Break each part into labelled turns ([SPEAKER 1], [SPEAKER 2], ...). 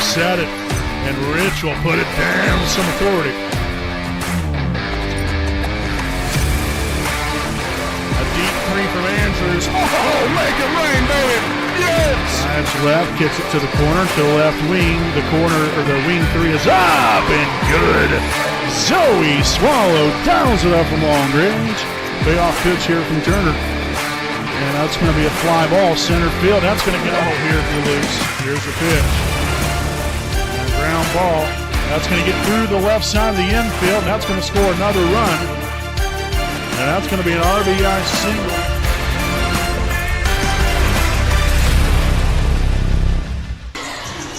[SPEAKER 1] set it, and Rich will put it down with some authority. A deep three from Andrews. Oh, make it rain, baby! Yes! Drives left, kicks it to the corner, to the left wing. The corner, or the wing three is up and good. Zoe Swallow dials it up from long range. Payoff pitch here from Turner. And that's going to be a fly ball, center field. That's going to go here if you lose. Here's the pitch. And a ground ball. That's going to get through the left side of the infield. That's going to score another run. And that's going to be an RBI single.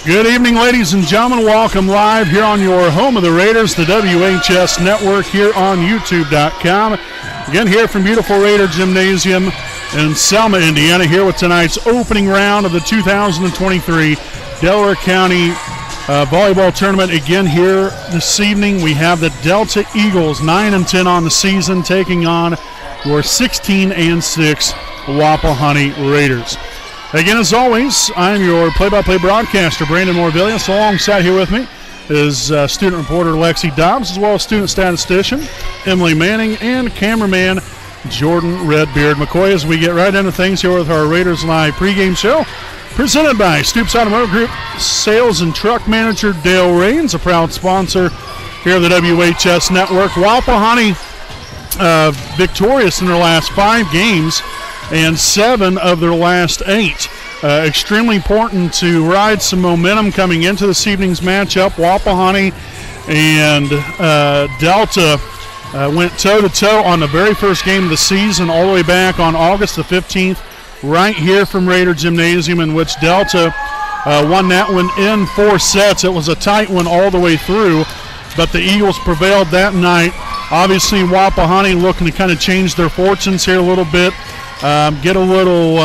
[SPEAKER 1] Good evening, ladies and gentlemen. Welcome live here on your home of the Raiders, the WHS Network, here on YouTube.com. Again, here from beautiful Raider Gymnasium in Selma, Indiana, here with tonight's opening round of the 2023 Delaware County Volleyball Tournament. Again, here this evening, we have the Delta Eagles, 9-10 on the season, taking on your 16-6 Wapahani Raiders. Again, as always, I'm your play-by-play broadcaster, Brandon Morvillius. Alongside here with me is student reporter Lexi Dobbs, as well as student statistician Emily Manning, and cameraman Jordan Redbeard McCoy, as we get right into things here with our Raiders Live pregame show, presented by Stoops Automotive Group, sales and truck manager Dale Raines, a proud sponsor here of the WHS Network. Wapahani victorious in their last 5 games and 7 of their last 8. Extremely important to ride some momentum coming into this evening's matchup. Wapahani and Delta went toe-to-toe on the very first game of the season, all the way back on August the 15th, right here from Raider Gymnasium, in which Delta won that one in 4 sets. It was a tight one all the way through, but the Eagles prevailed that night. Obviously, Wapahani looking to kind of change their fortunes here a little bit, get a little,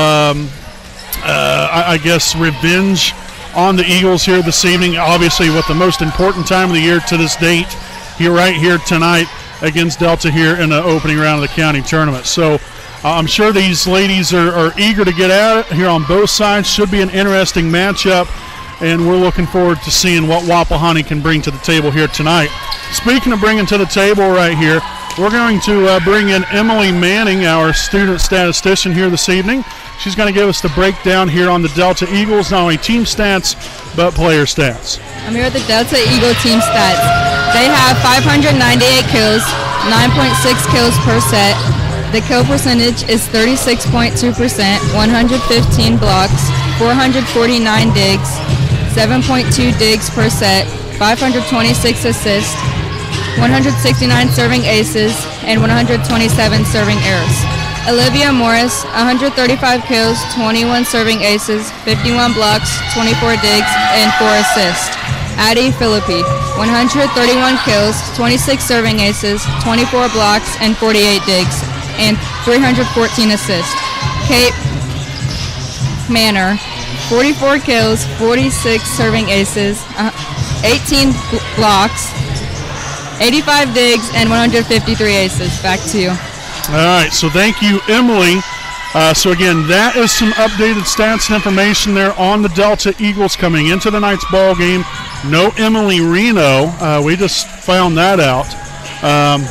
[SPEAKER 1] I guess, revenge on the Eagles here this evening, obviously with the most important time of the year to this date, here right here tonight against Delta here in the opening round of the county tournament. So I'm sure these ladies are eager to get at it here on both sides. Should be an interesting matchup, and we're looking forward to seeing what Wapahani can bring to the table here tonight. Speaking of bringing to the table right here, we're going to bring in Emily Manning, our student statistician here this evening. She's going to give us the breakdown here on the Delta Eagles, not only team stats, but player stats.
[SPEAKER 2] I'm here with the Delta Eagle team stats. They have 598 kills, 9.6 kills per set. The kill percentage is 36.2%, 115 blocks, 449 digs, 7.2 digs per set, 526 assists, 169 serving aces, and 127 serving errors. Olivia Morris, 135 kills, 21 serving aces, 51 blocks, 24 digs, and 4 assists. Addie Philippi, 131 kills, 26 serving aces, 24 blocks, and 48 digs, and 314 assists. Kate Manor, 44 kills, 46 serving aces, 18 blocks, 85 digs, and 153 aces. Back to you.
[SPEAKER 1] All right, so thank you, Emily. So again, that is some updated stats and information there on the Delta Eagles coming into tonight's ball game. No Emily Reno. We just found that out.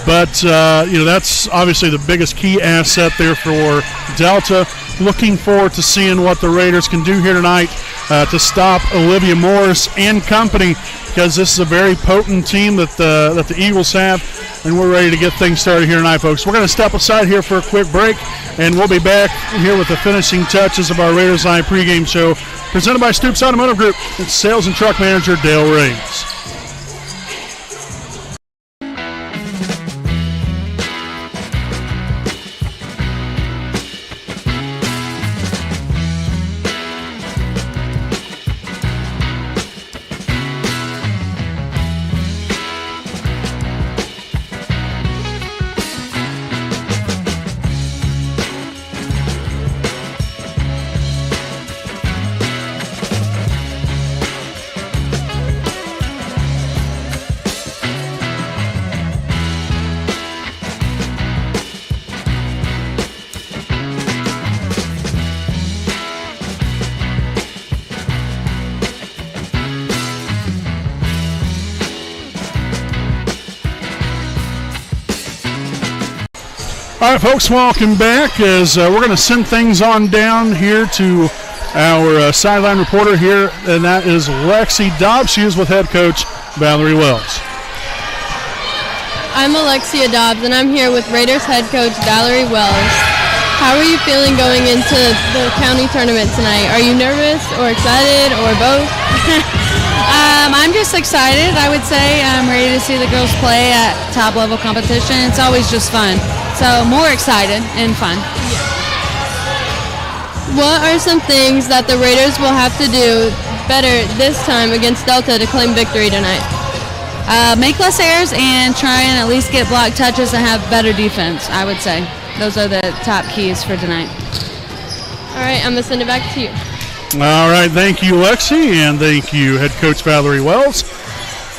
[SPEAKER 1] But that's obviously the biggest key asset there for Delta. Looking forward to seeing what the Raiders can do here tonight to stop Olivia Morris and company, because this is a very potent team that the Eagles have, and we're ready to get things started here tonight, folks. We're going to step aside here for a quick break, and we'll be back here with the finishing touches of our Raiders Live pregame show, presented by Stoops Automotive Group. It's sales and truck manager Dale Raines. All right, folks, welcome back as we're going to send things on down here to our sideline reporter here, and that is Lexi Dobbs. She is with head coach Valerie Wells.
[SPEAKER 3] I'm Alexia Dobbs, and I'm here with Raiders head coach Valerie Wells. How are you feeling going into the county tournament tonight? Are you nervous or excited or both?
[SPEAKER 4] I'm just excited, I would say. I'm ready to see the girls play at top-level competition. It's always just fun. So more excited and fun.
[SPEAKER 3] What are some things that the Raiders will have to do better this time against Delta to claim victory tonight?
[SPEAKER 4] Make less errors and try and at least get block touches and have better defense, I would say. Those are the top keys for tonight.
[SPEAKER 3] All right, I'm going to send it back to you.
[SPEAKER 1] All right, thank you, Lexi, and thank you, head coach Valerie Wells.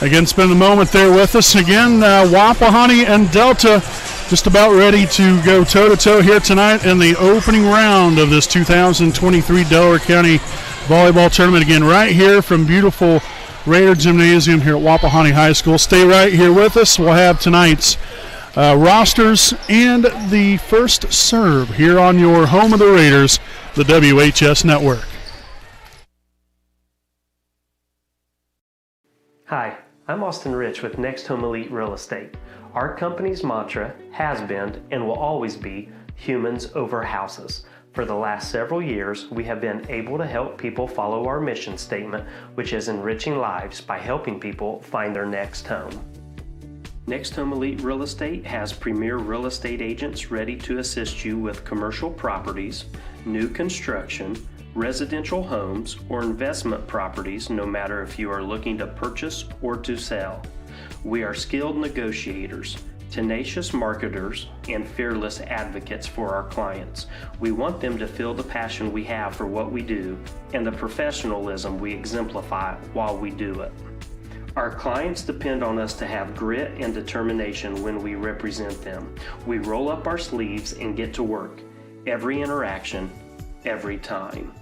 [SPEAKER 1] Again, spend a moment there with us. Again, Wapahani and Delta just about ready to go toe-to-toe here tonight in the opening round of this 2023 Delaware County Volleyball Tournament. Again, right here from beautiful Raider Gymnasium here at Wapahani High School. Stay right here with us. We'll have tonight's rosters and the first serve here on your home of the Raiders, the WHS Network.
[SPEAKER 5] Hi, I'm Austin Rich with Next Home Elite Real Estate. Our company's mantra has been and will always be humans over houses. For the last several years, we have been able to help people follow our mission statement, which is enriching lives by helping people find their next home. Next Home Elite Real Estate has premier real estate agents ready to assist you with commercial properties, new construction, residential homes, or investment properties, no matter if you are looking to purchase or to sell. We are skilled negotiators, tenacious marketers, and fearless advocates for our clients. We want them to feel the passion we have for what we do and the professionalism we exemplify while we do it. Our clients depend on us to have grit and determination when we represent them. We roll up our sleeves and get to work. Every interaction, every time.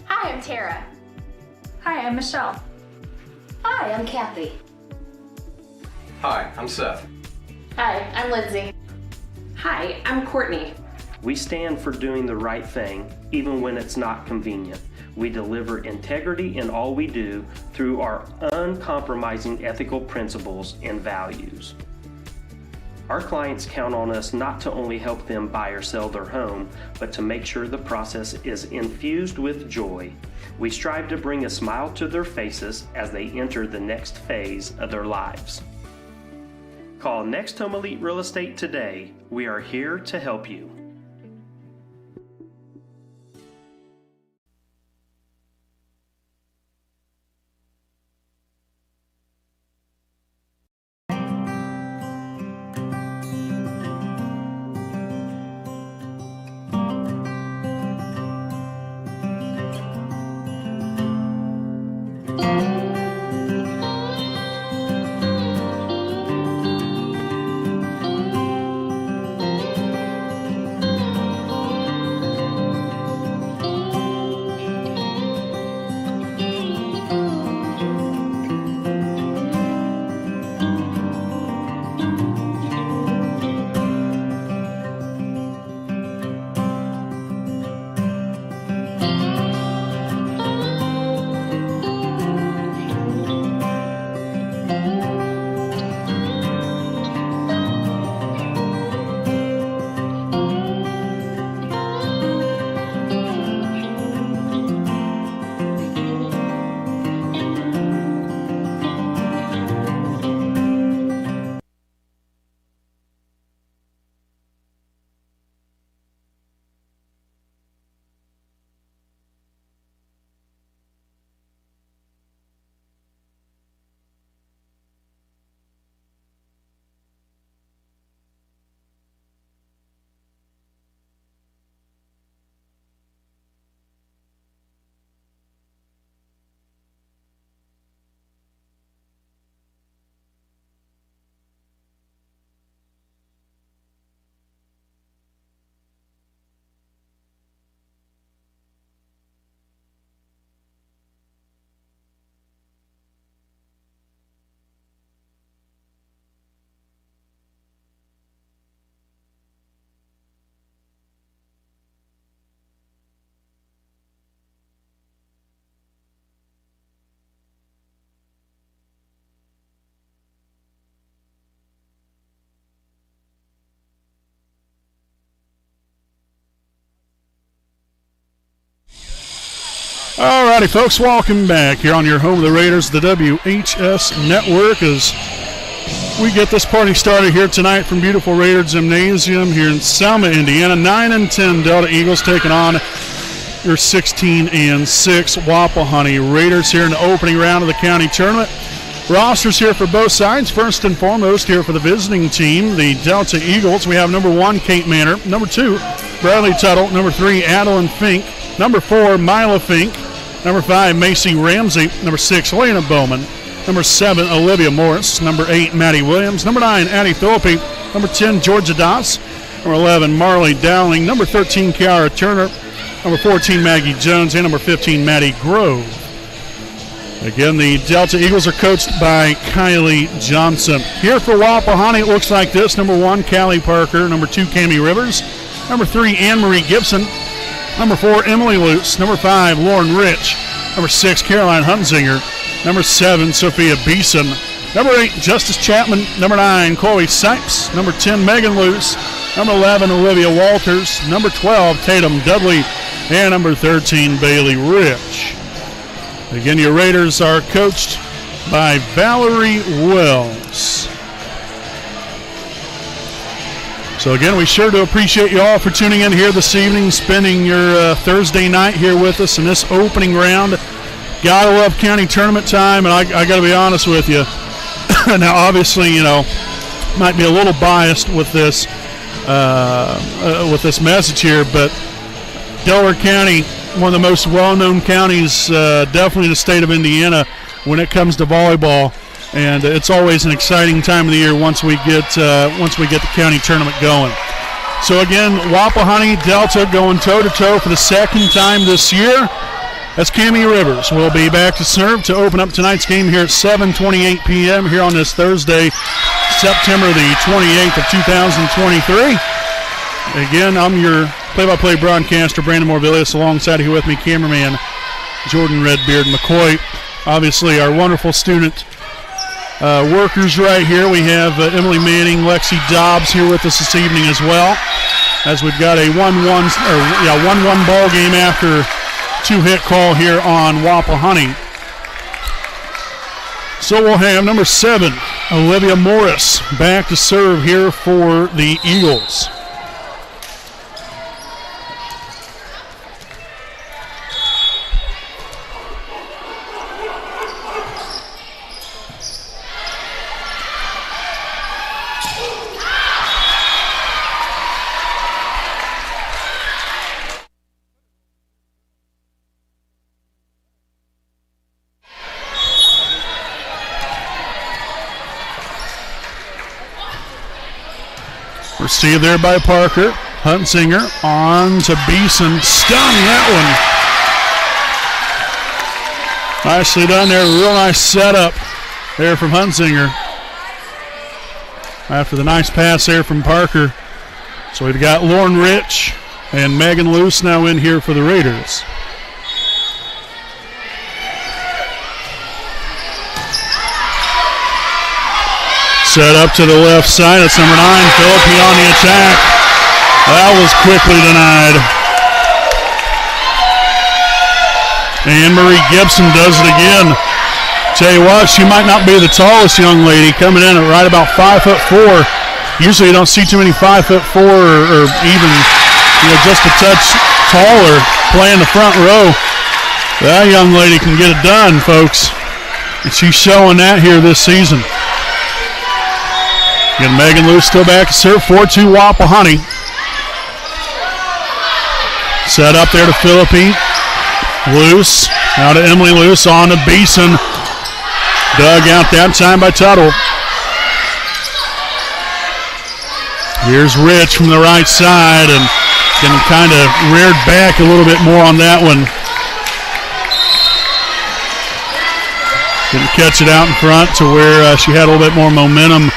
[SPEAKER 6] Hi, I'm Tara.
[SPEAKER 7] Hi, I'm Michelle.
[SPEAKER 6] Hi, I'm Kathy.
[SPEAKER 8] Hi, I'm Seth.
[SPEAKER 6] Hi, I'm Lindsay.
[SPEAKER 7] Hi, I'm Courtney.
[SPEAKER 5] We stand for doing the right thing, even when it's not convenient. We deliver integrity in all we do through our uncompromising ethical principles and values. Our clients count on us not to only help them buy or sell their home, but to make sure the process is infused with joy. We strive to bring a smile to their faces as they enter the next phase of their lives. Call Next Home Elite Real Estate today. We are here to help you.
[SPEAKER 1] All righty, folks, welcome back here on your home of the Raiders, the WHS Network, as we get this party started here tonight from beautiful Raider Gymnasium here in Selma, Indiana. 9-10 Delta Eagles taking on your 16-6 Wapahani Raiders here in the opening round of the county tournament. Rosters here for both sides. First and foremost here for the visiting team, the Delta Eagles. We have number 1, Kate Manor. Number 2, Bradley Tuttle. Number 3, Adeline Fink. Number 4, Mila Fink. Number 5, Macy Ramsey. Number 6, Elena Bowman. Number 7, Olivia Morris. Number 8, Maddie Williams. Number 9, Addie Philippi. Number 10, Georgia Doss. Number 11, Marley Dowling. Number 13, Kiara Turner. Number 14, Maggie Jones. And number 15, Maddie Grove. Again, the Delta Eagles are coached by Kylie Johnson. Here for Wapahani, it looks like this. Number 1, Callie Parker. Number 2, Cami Rivers. Number 3, Anne-Marie Gibson. Number 4, Emily Luce. Number 5, Lauren Rich. Number 6, Caroline Hunzinger. Number 7, Sophia Beeson. Number 8, Justice Chapman. Number 9, Chloe Sykes. Number 10, Megan Luce. Number 11, Olivia Walters. Number 12, Tatum Dudley. And number 13, Bailey Rich. Again, your Raiders are coached by Valerie Wells. So again, we sure do appreciate you all for tuning in here this evening, spending your Thursday night here with us in this opening round. Gotta love county tournament time, and I gotta be honest with you. Now, obviously, might be a little biased with this message here, but Delaware County, one of the most well-known counties, definitely the state of Indiana, when it comes to volleyball. And it's always an exciting time of the year once we get the county tournament going. So again, Wapahani Delta going toe-to-toe for the second time this year. That's Cami Rivers. We'll be back to serve to open up tonight's game here at 7:28 p.m. here on this Thursday, September the 28th of 2023. Again, I'm your play-by-play broadcaster, Brandon Morvillius, alongside here with me, cameraman Jordan Redbeard McCoy. Obviously, our wonderful student workers right here. We have Emily Manning, Lexi Dobbs here with us this evening as well, as we've got a 1-1 ball game after 2-hit call here on Wapahani. So we'll have number 7, Olivia Morris, back to serve here for the Eagles. Received there by Parker. Huntsinger on to Beeson. Stunning that one. Nicely done there. Real nice setup there from Huntsinger. After the nice pass there from Parker. So we've got Lauren Rich and Megan Luce now in here for the Raiders. Set up to the left side. That's number 9, Philippi on the attack. That was quickly denied. Anne-Marie Gibson does it again. Tell you what, she might not be the tallest young lady, coming in at right about 5'4". Usually you don't see too many 5'4" or even just a touch taller playing the front row. That young lady can get it done, folks. And she's showing that here this season. Again, Megan Luce still back to serve. 4-2 Wapahani. Set up there to Philippi. Luce. Now to Emily Luce on to Beeson. Dug out that time by Tuttle. Here's Rich from the right side and getting kind of reared back a little bit more on that one. Didn't catch it out in front to where she had a little bit more momentum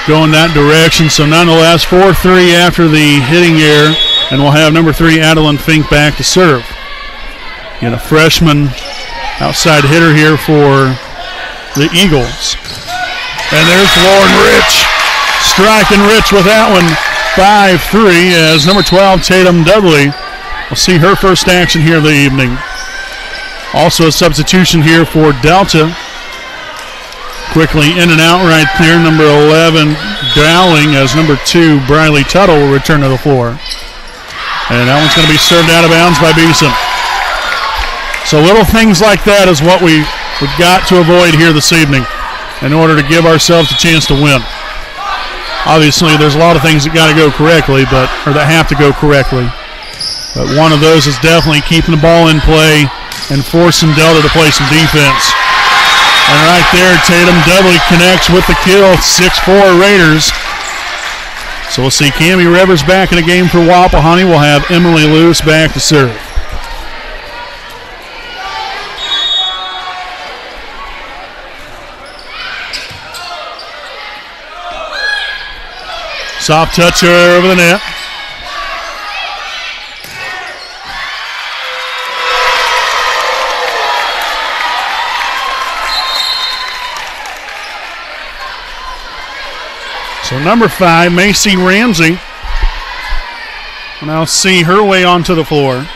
[SPEAKER 1] going that direction. So nonetheless, 4-3 after the hitting error, and we'll have number 3, Adeline Fink, back to serve. Again, a freshman outside hitter here for the Eagles. And there's Lauren Rich, striking Rich with that one. 5-3 as number 12, Tatum Dudley, will see her first action here of the evening. Also a substitution here for Delta. Quickly in and out right there, number 11, Dowling, as number 2, Briley Tuttle will return to the floor. And that one's going to be served out of bounds by Beeson. So little things like that is what we've got to avoid here this evening in order to give ourselves a chance to win. Obviously, there's a lot of things that got to go correctly, or that have to go correctly. But one of those is definitely keeping the ball in play and forcing Delta to play some defense. And right there, Tatum Dudley connects with the kill, 6-4 Raiders. So we'll see Cammie Rivers back in the game for Wapahani. We'll have Emily Luce back to serve. Soft touch over the net. So number 5, Macy Ramsey, will now see her way onto the floor.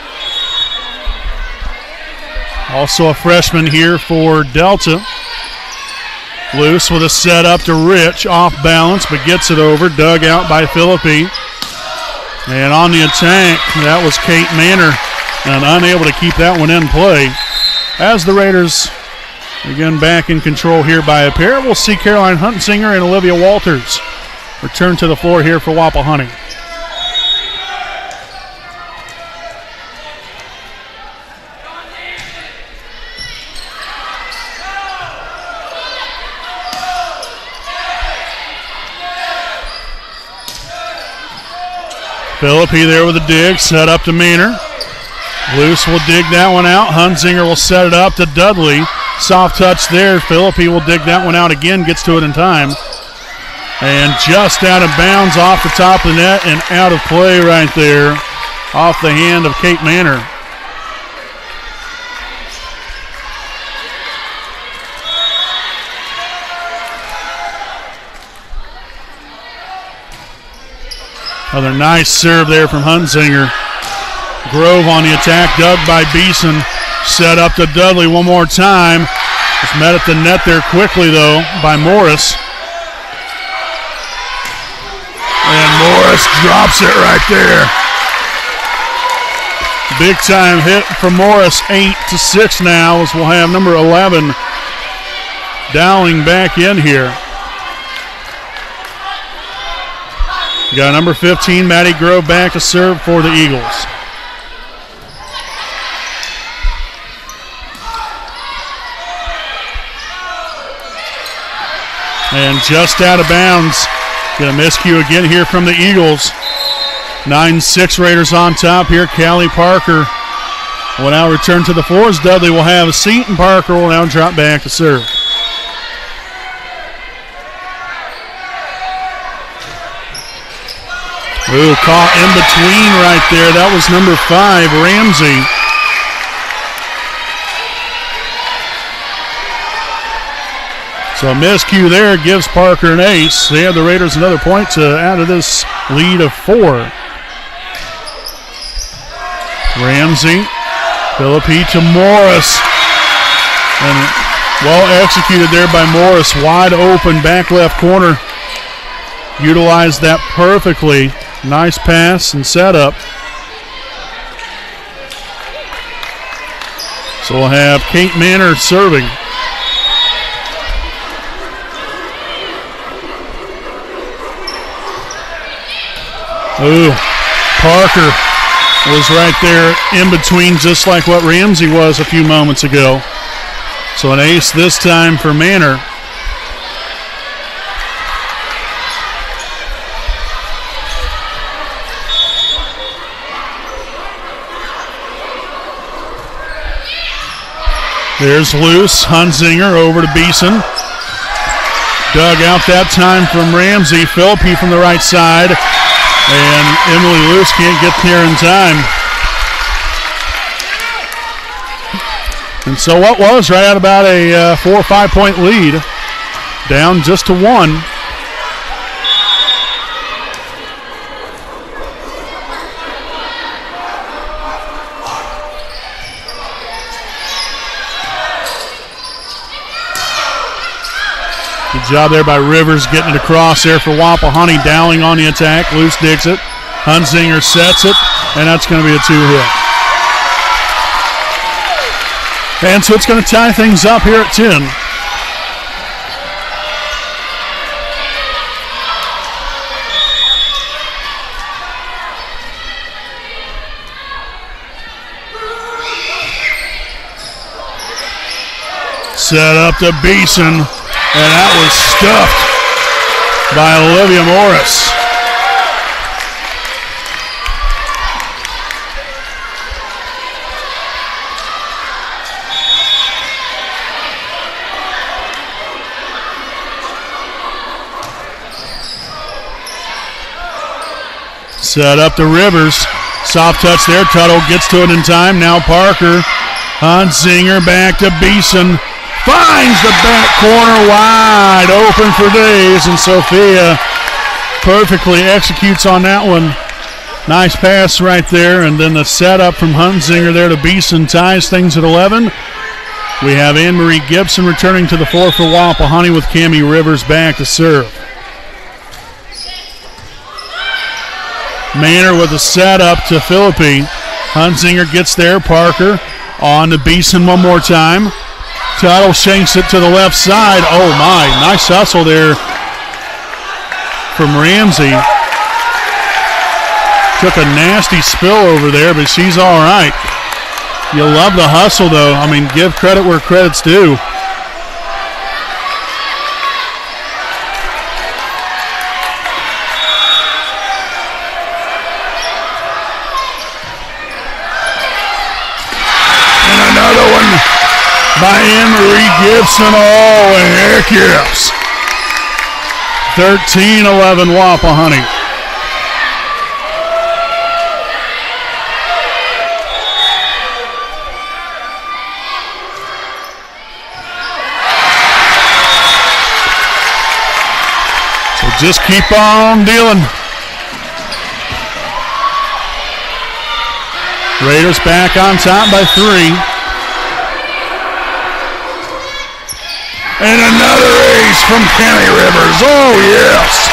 [SPEAKER 1] Also a freshman here for Delta. Luce with a set up to Rich, off balance, but gets it over. Dug out by Philippi. And on the attack, that was Kate Manor, and unable to keep that one in play. As the Raiders, again, back in control here by a pair, we'll see Caroline Huntsinger and Olivia Walters return to the floor here for Wapahani. Philippi there with a dig, set up to Manor. Luce will dig that one out. Hunsinger will set it up to Dudley. Soft touch there. Philippi will dig that one out again, gets to it in time. And just out of bounds off the top of the net and out of play right there off the hand of Kate Manor. Another nice serve there from Hunsinger. Grove on the attack, dug by Beeson. Set up to Dudley one more time. It's met at the net there quickly though by Morris. And Morris drops it right there. Big time hit for Morris, 8-6 now, as we'll have number 11 Dowling back in here. Got number 15, Maddie Grove, back to serve for the Eagles. And just out of bounds. Get a miscue again here from the Eagles. 9-6 Raiders on top here. Callie Parker will now return to the floor as Dudley will have a seat, and Parker will now drop back to serve. Ooh, caught in between right there. That was number 5, Ramsey. So a miscue there gives Parker an ace. They have the Raiders another point to add to this lead of 4. Ramsey, Philippi to Morris. And well executed there by Morris. Wide open back left corner. Utilized that perfectly. Nice pass and setup. So we'll have Kate Manor serving. Ooh, Parker was right there in between, just like what Ramsey was a few moments ago. So an ace this time for Manor. There's Luce, Hunsinger over to Beeson. Dug out that time from Ramsey. Philippi from the right side. And Emily Luce can't get there in time. And so what was right at about a 4 or 5 point lead, down just to 1. Job there by Rivers getting it across there for Wapahani. Dowling on the attack. Loose digs it. Hunzinger sets it, and that's going to be a 2-hit. And so it's going to tie things up here at 10. Set up to Beeson, and that was stuffed by Olivia Morris. Set up to Rivers. Soft touch there. Tuttle gets to it in time. Now Parker. Hunzinger back to Beeson. Finds the back corner wide open for days, and Sophia perfectly executes on that one. Nice pass right there, and then the setup from Hunzinger there to Beeson ties things at 11. We have Anne-Marie Gibson returning to the floor for Wapahani with Cammie Rivers back to serve. Manor with a setup to Philippi. Hunzinger gets there. Parker on to Beeson one more time. Tuttle shanks it to the left side. Oh my, nice hustle there from Ramsey. Took a nasty spill over there, but she's all right. You love the hustle though. I mean, give credit where credit's due. By Anne-Marie Gibson. Oh, heck yes. 13-11 Wapahani. So just keep on dealing. Raiders back on top by 3. And another ace from Cammie Rivers. Oh, yes.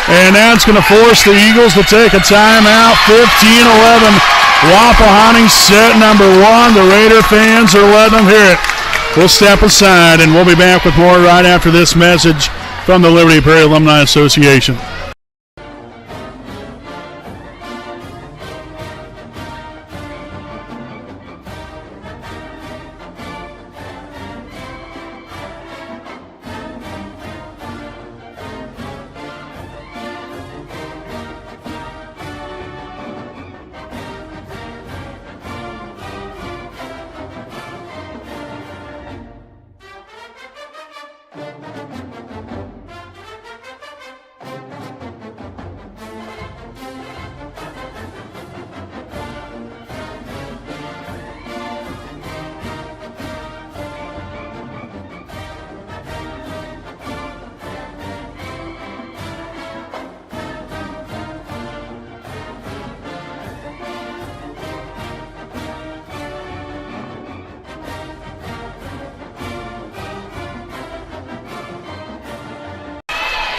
[SPEAKER 1] And that's going to force the Eagles to take a timeout. 15-11. Wapahani set number 1. The Raider fans are letting them hear it. We'll step aside, and we'll be back with more right after this message from the Liberty Prairie Alumni Association.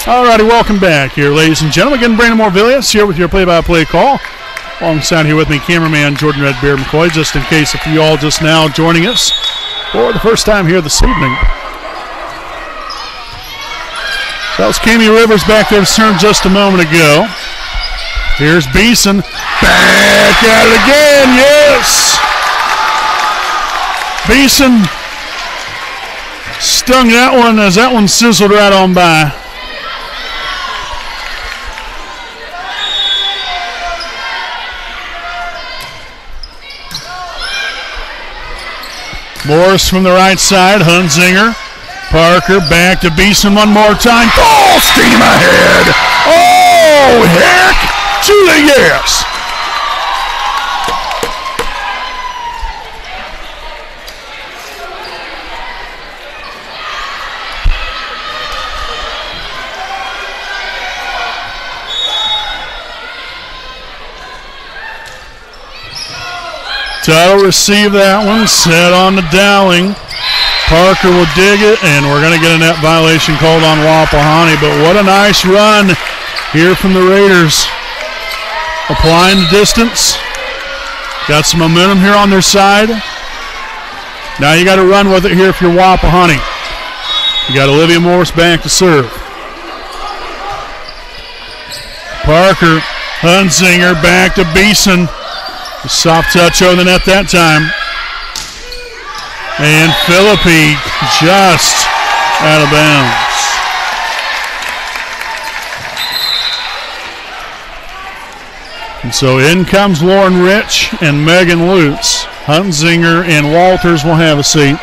[SPEAKER 1] Alrighty, welcome back here, ladies and gentlemen. Again, Brandon Morvillius here with your play-by-play call. Alongside here with me, cameraman Jordan Redbeard McCoy, just in case if you all just now joining us for the first time here this evening. That was Cammie Rivers back there to serve just a moment ago. Here's Beeson. Back at it again, yes! Beeson stung that one as that one sizzled right on by. Morris from the right side, Hunzinger. Parker back to Beeson one more time. Full steam ahead. Oh, heck to the yes. Tuttle received that one, set on to Dowling. Parker will dig it, and we're going to get a net violation called on Wapahani. But what a nice run here from the Raiders. Applying the distance. Got some momentum here on their side. Now you got to run with it here if you're Wapahani. You got Olivia Morris back to serve. Parker, Hunzinger back to Beeson. A soft touch over the net that time. And Philippi just out of bounds. And so in comes Lauren Rich and Megan Lutz. Hunzinger and Walters will have a seat.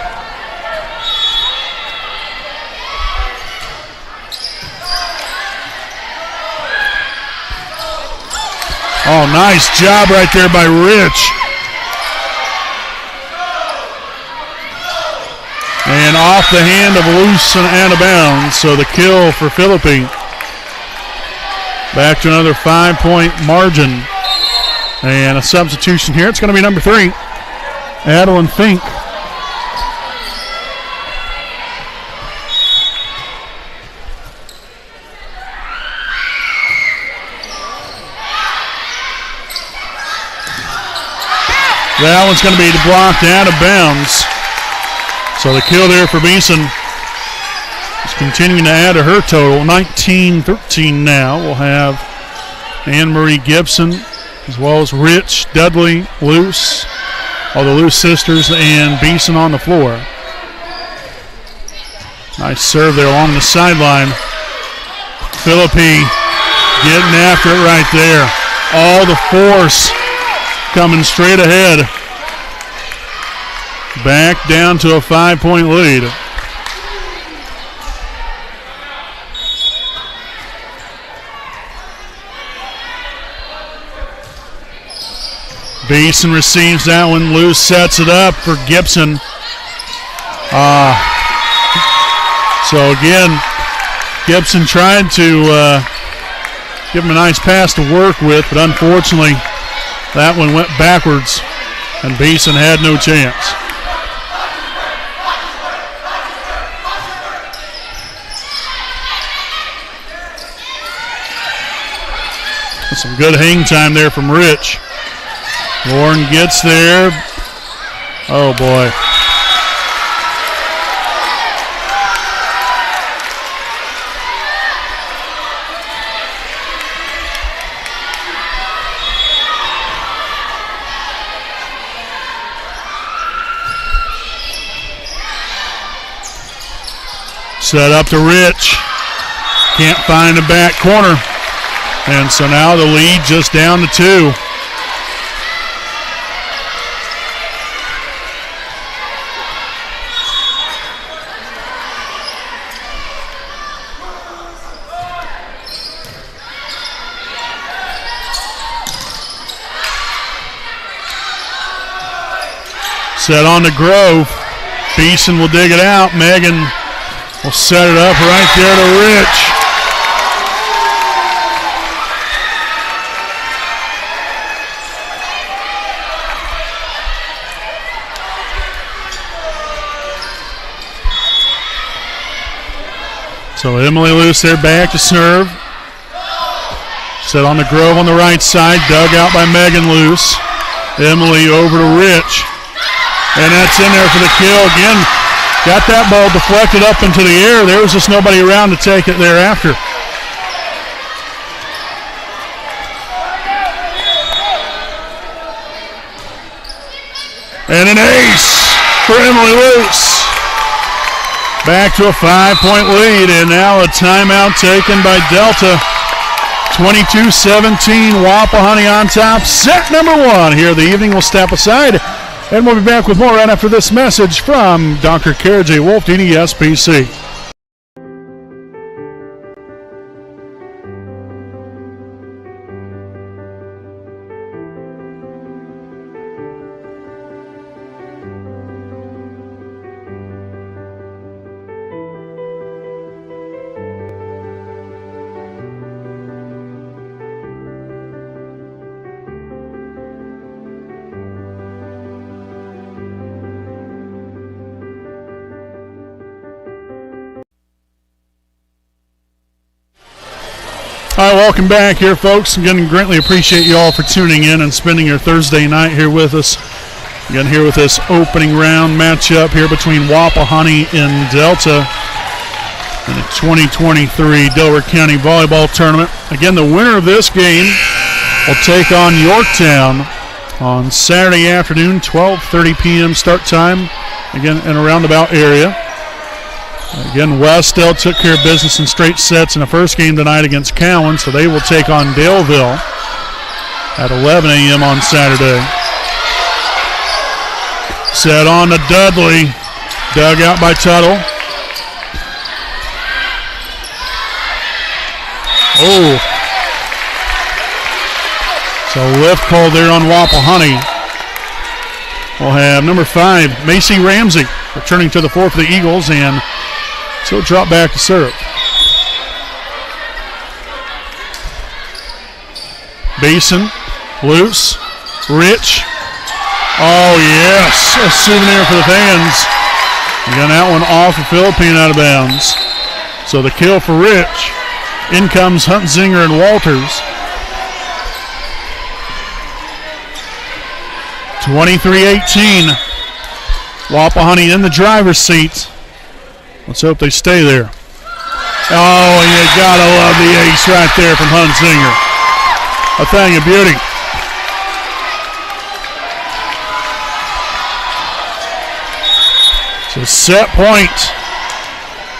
[SPEAKER 1] Oh, nice job right there by Rich. And off the hand of Luce and out of bounds. So the kill for Philippi. Back to another 5-point margin. And a substitution here. It's going to be number 3, Adeline Fink. That one's going to be blocked out of bounds. So the kill there for Beeson is continuing to add to her total. 19-13 now. We'll have Anne-Marie Gibson as well as Rich, Dudley, Luce, all the Luce sisters, and Beeson on the floor. Nice serve there along the sideline. Philippi getting after it right there. All the force coming straight ahead. Back down to a 5-point lead. Beeson receives that one. Luce sets it up for Gibson. So again, Gibson tried to give him a nice pass to work with, but unfortunately that one went backwards and Beeson had no chance. Some good hang time there from Rich. Lauren gets there. Oh boy. Set up to Rich. Can't find the back corner. And so now the lead just down to 2. Set on to Grove. Beeson will dig it out. Megan will set it up right there to Rich. So Emily Luce there back to serve. Set on the Grove on the right side. Dug out by Megan Luce. Emily over to Rich. And that's in there for the kill. Again, got that ball deflected up into the air. There was just nobody around to take it thereafter. And an ace for Emily Luce. Back to a 5-point lead, and now a timeout taken by Delta. 22-17, Wapahani on top. Set number 1 here. The evening will step aside, and we'll be back with more right after this message from Dr. Kara J. Wolf, DDSPC. Hi, welcome back here, folks. Again, greatly appreciate you all for tuning in and spending your Thursday night here with us. Again, here with this opening round matchup here between Wapahani and Delta in the 2023 Delaware County Volleyball Tournament. Again, the winner of this game will take on Yorktown on Saturday afternoon, 12:30 p.m. start time, again, in a roundabout area. Again, Westdale took care of business in straight sets in the first game tonight against Cowan, so they will take on Daleville at 11 a.m. on Saturday. Set on to Dudley, dug out by Tuttle. Oh. So lift call there on Wapahani. We'll have number 5, Macy Ramsey, returning to the floor for the Eagles, and she'll drop back to serve. Basin, loose, Rich. Oh, yes, a souvenir for the fans. Got that one off the Philippine out of bounds. So the kill for Rich. In comes Huntzinger and Walters. 23-18. Wapahani in the driver's seat. Let's hope they stay there. Oh, you gotta love the ace right there from Huntzinger. A thing of beauty. So set point.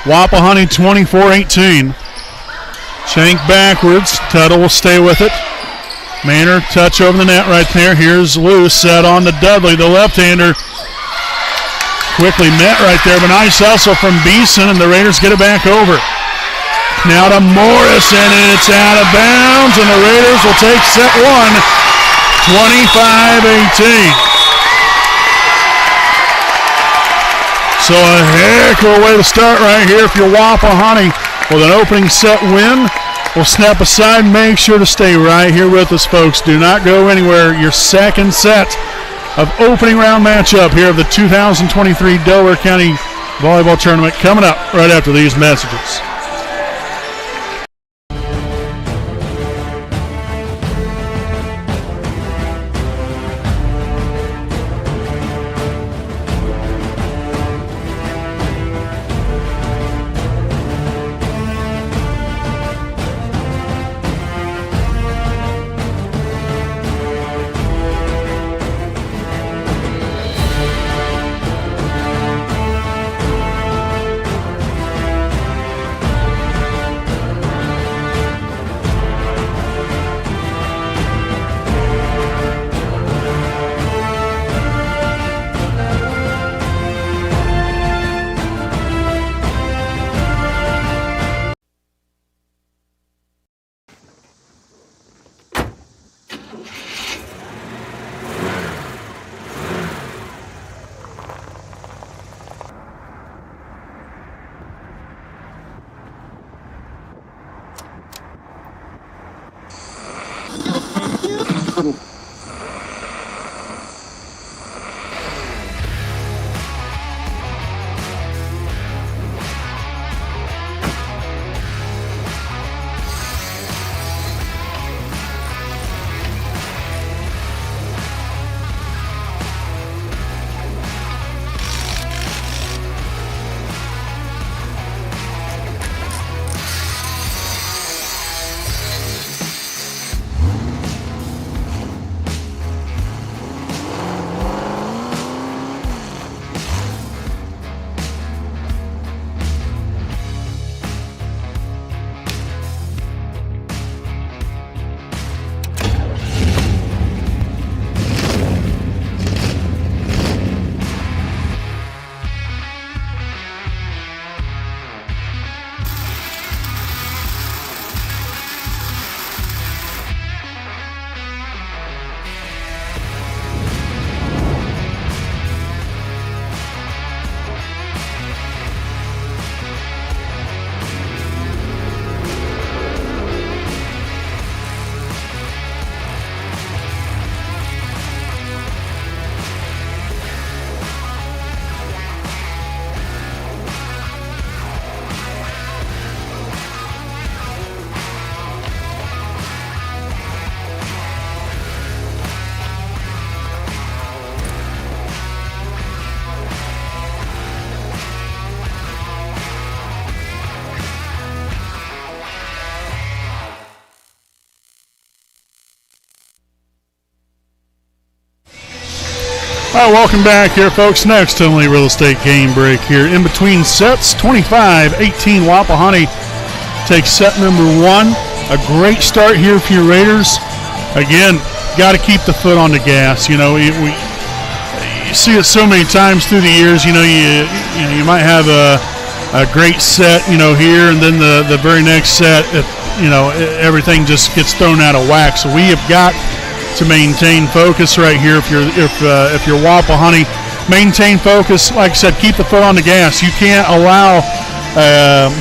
[SPEAKER 1] Wapahani 24-18. Shank backwards. Tuttle will stay with it. Manor touch over the net right there. Here's loose. Set on to Dudley, the left-hander. Quickly met right there, but nice hustle from Beeson, and the Raiders get it back over. Now to Morris, and it's out of bounds, and the Raiders will take set 1, 25-18. So a heck of a way to start right here if you're Wapahani with an opening set win. We'll snap aside. Make sure to stay right here with us, folks. Do not go anywhere. Your second set of opening round matchup here of the 2023 Delaware County Volleyball Tournament coming up right after these messages. All right, welcome back here, folks. Next Elite Real Estate game break here. In between sets, 25-18, Wapahani takes set number 1. A great start here for your Raiders. Again, got to keep the foot on the gas. You know, you see it so many times through the years. You might have a great set, here, and then the very next set, everything just gets thrown out of whack. So we have got to maintain focus right here. If you're Wapahani, maintain focus. Like I said, keep the foot on the gas. You can't allow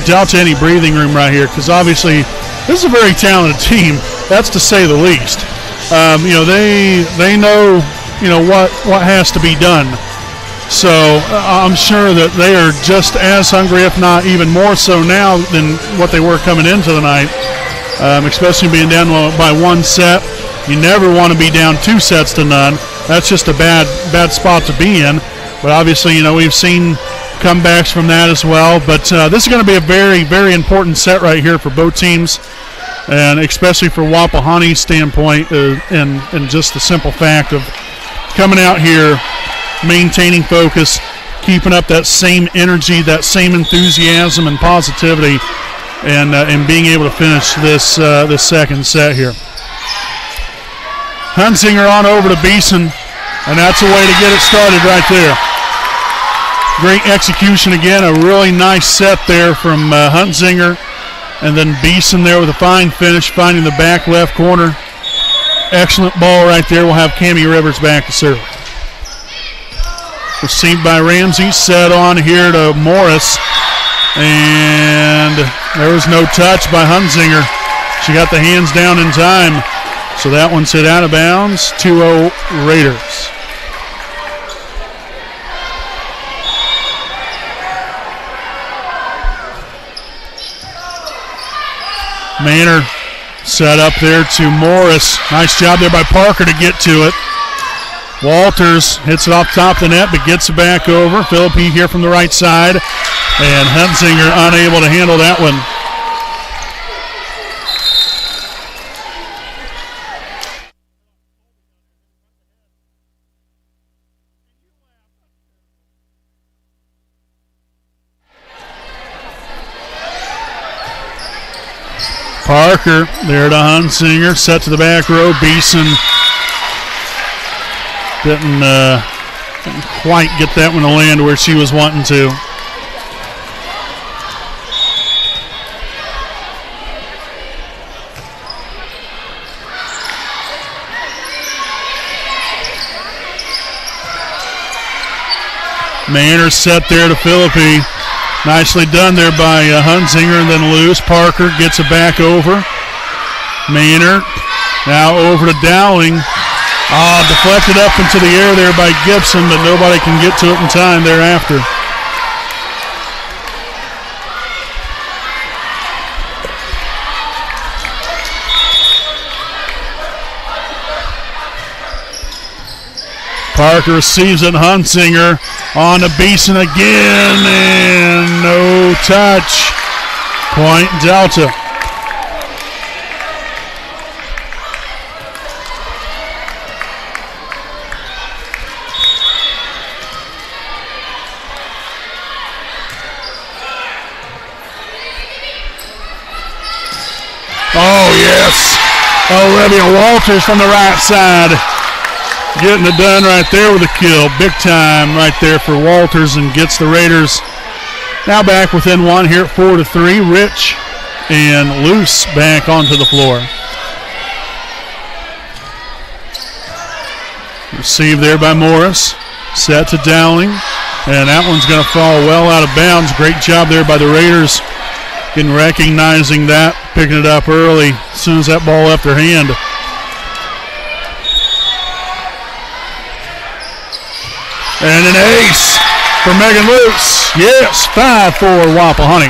[SPEAKER 1] Delta any breathing room right here, because obviously this is a very talented team. That's to say the least. They know what has to be done. So I'm sure that they are just as hungry, if not even more so now than what they were coming into the night, especially being down by 1 set. You never want to be down 2 sets to none. That's just a bad spot to be in. But obviously, we've seen comebacks from that as well. But this is going to be a very, very important set right here for both teams, and especially for Wapahani's standpoint, and just the simple fact of coming out here, maintaining focus, keeping up that same energy, that same enthusiasm and positivity, and being able to finish this second set here. Hunsinger on over to Beeson, and that's a way to get it started right there. Great execution again, a really nice set there from Hunsinger, and then Beeson there with a fine finish, finding the back left corner. Excellent ball right there. We'll have Cammie Rivers back to serve. Received by Ramsey, set on here to Morris, and there was no touch by Hunsinger. She got the hands down in time. So that one's hit out of bounds, 2-0 Raiders. Manor set up there to Morris. Nice job there by Parker to get to it. Walters hits it off top of the net, but gets it back over. Philippi here from the right side, and Hunsinger unable to handle that one. Parker there to Hunsinger, set to the back row. Beeson didn't quite get that one to land where she was wanting to. Manor set there to Philippi. Nicely done there by Hunsinger, and then loose. Parker gets it back over. Manor now over to Dowling. Deflected up into the air there by Gibson, but nobody can get to it in time thereafter. Parker receives it. Hunsinger on to Beeson again, and no touch. Point Delta. Oh, yes. Olivia Walters from the right side. Getting it done right there with a kill. Big time right there for Walters, and gets the Raiders now back within 1 here at 4-3. Rich and Luce back onto the floor. Received there by Morris. Set to Dowling, and that one's going to fall well out of bounds. Great job there by the Raiders in recognizing that, picking it up early as soon as that ball left her hand. And an ace for Megan Luce. Yes, 5-4 Wapahani.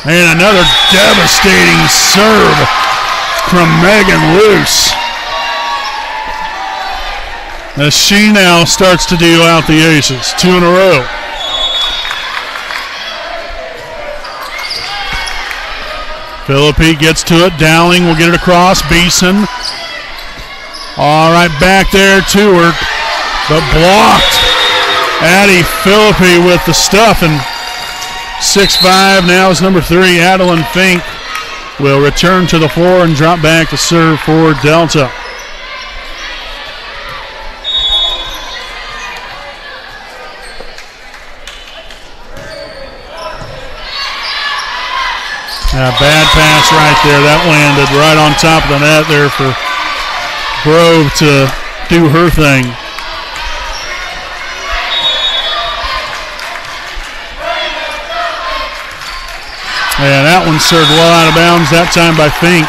[SPEAKER 1] And another devastating serve from Megan Luce, as she now starts to deal out the aces. 2 in a row. Philippi gets to it. Dowling will get it across. Beeson. All right, back there to her, but blocked. Addie Philippi with the stuff, and 6-5 now is number 3, Adeline Fink, will return to the floor and drop back to serve for Delta. Bad pass right there. That landed right on top of the net there for Grove to do her thing. And that one served well out of bounds, that time by Fink.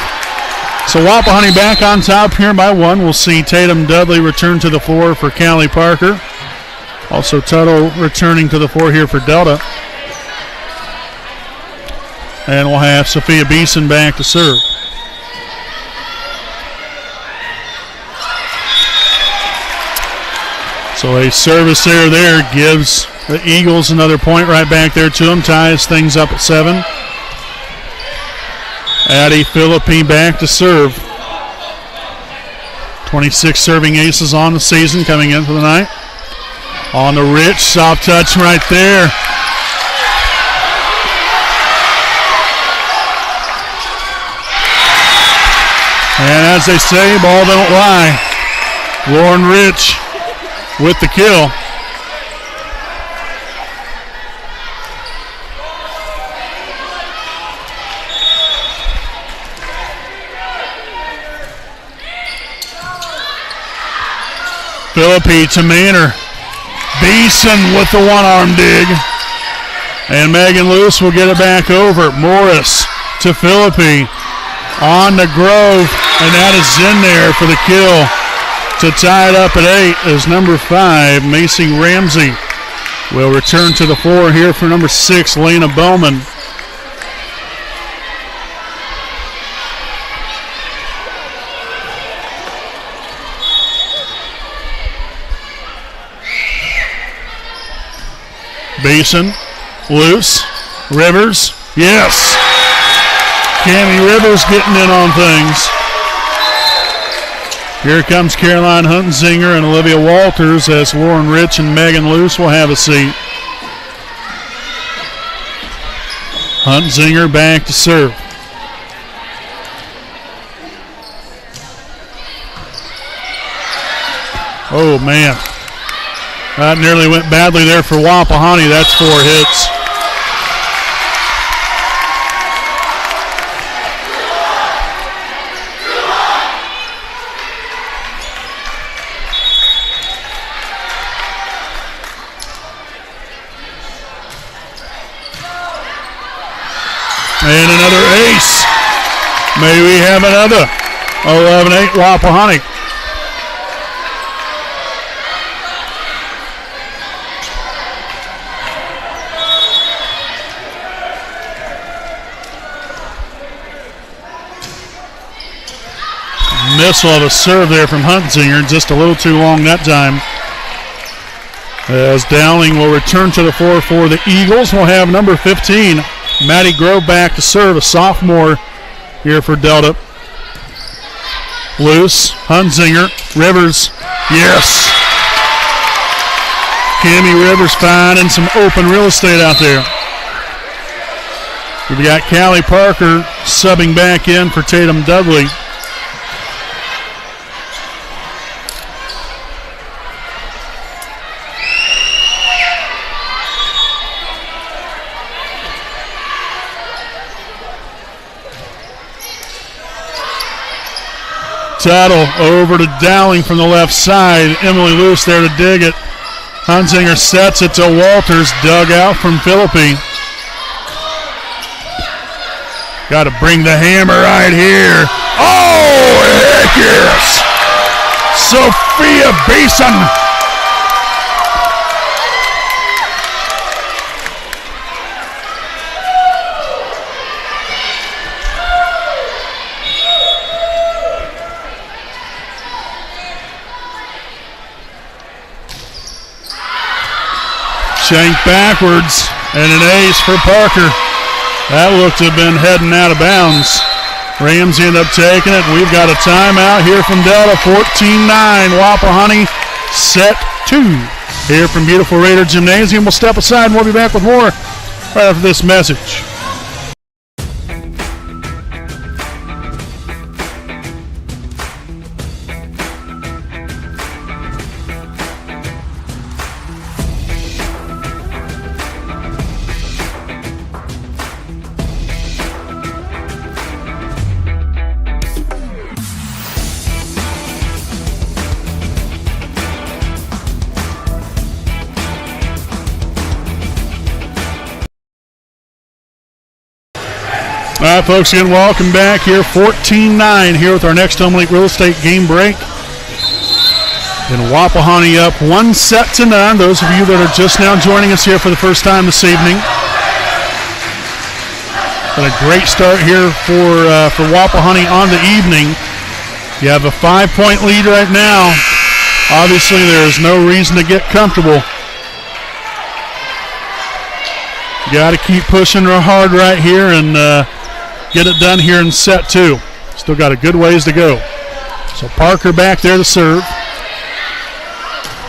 [SPEAKER 1] So Wapahani back on top here by 1. We'll see Tatum Dudley return to the floor for Callie Parker. Also Tuttle returning to the floor here for Delta. And we'll have Sophia Beeson back to serve. So a service error there gives the Eagles another point right back there to them, ties things up at 7. Addie Philippi back to serve. 26 serving aces on the season coming in for the night. On the Rich, soft touch right there. And as they say, ball don't lie. Lauren Rich with the kill. Philippi to Manor. Beeson with the one-arm dig. And Megan Luce will get it back over. Morris to Philippi. On to Grove. And that is in there for the kill. To tie it up at 8 is number 5, Macy Ramsey. Will return to the floor here for number 6, Lena Bowman. Beeson, Luce, Rivers, yes! Cammie Rivers getting in on things. Here comes Caroline Huntenzinger and Olivia Walters as Lauren Rich and Megan Luce will have a seat. Huntenzinger back to serve. Oh, man. That nearly went badly there for Wapahani. That's 4 hits. And another ace. May we have another 11-8 Wapahani. Missile of a serve there from Huntsinger, just a little too long that time. As Dowling will return to the floor for the Eagles, we'll have number 15, Maddie Grove, back to serve, a sophomore here for Delta. Luce, Huntsinger, Rivers, yes. Cammie Rivers finding some open real estate out there. We've got Callie Parker subbing back in for Tatum Dudley. Tuttle over to Dowling from the left side. Emily Luce there to dig it. Huntsinger sets it to Walters. Dug out from Philippi. Got to bring the hammer right here. Oh, heck yes! Sophia Beeson. Shank backwards, and an ace for Parker. That looked to have been heading out of bounds. Ramsey ended up taking it. We've got a timeout here from Delta. 14-9. Wapahani set 2 here from beautiful Raider Gymnasium. We'll step aside and we'll be back with more right after this message. All right, folks, again, welcome back here. 14-9 here with our next Home Elite Real Estate game break. And Wapahani up 1-0. Those of you that are just now joining us here for the first time this evening. But a great start here for Wapahani on the evening. You have a 5-point lead right now. Obviously, there is no reason to get comfortable. You got to keep pushing real hard right here and get it done here in set 2. Still got a good ways to go. So Parker back there to serve.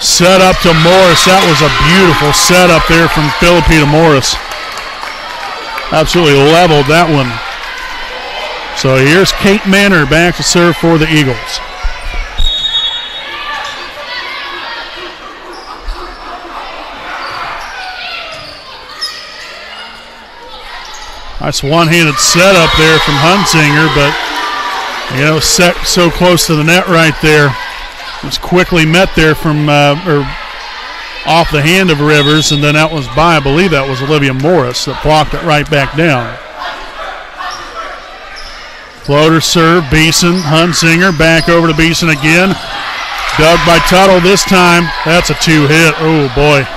[SPEAKER 1] Set up to Morris. That was a beautiful setup there from Philippi to Morris. Absolutely leveled that one. So here's Kate Manor back to serve for the Eagles. Nice one-handed setup there from Hunsinger, but set so close to the net right there. It was quickly met there from off the hand of Rivers, and then that was by, I believe that was Olivia Morris that blocked it right back down. Floater serve, Beeson, Hunsinger back over to Beeson again. Dug by Tuttle this time. That's a 2-hit. Oh boy.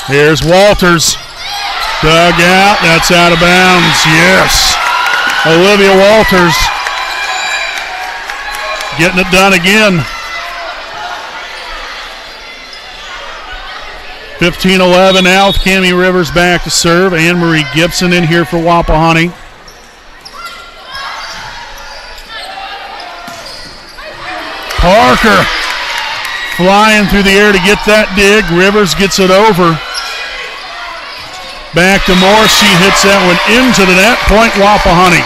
[SPEAKER 1] Here's Walters. Dug out. That's out of bounds. Yes. Olivia Walters getting it done again. 15-11 now with Cammie Rivers back to serve. Anne-Marie Gibson in here for Wapahani. Parker flying through the air to get that dig. Rivers gets it over. Back to Morris. She hits that one into the net. Point Wapahani.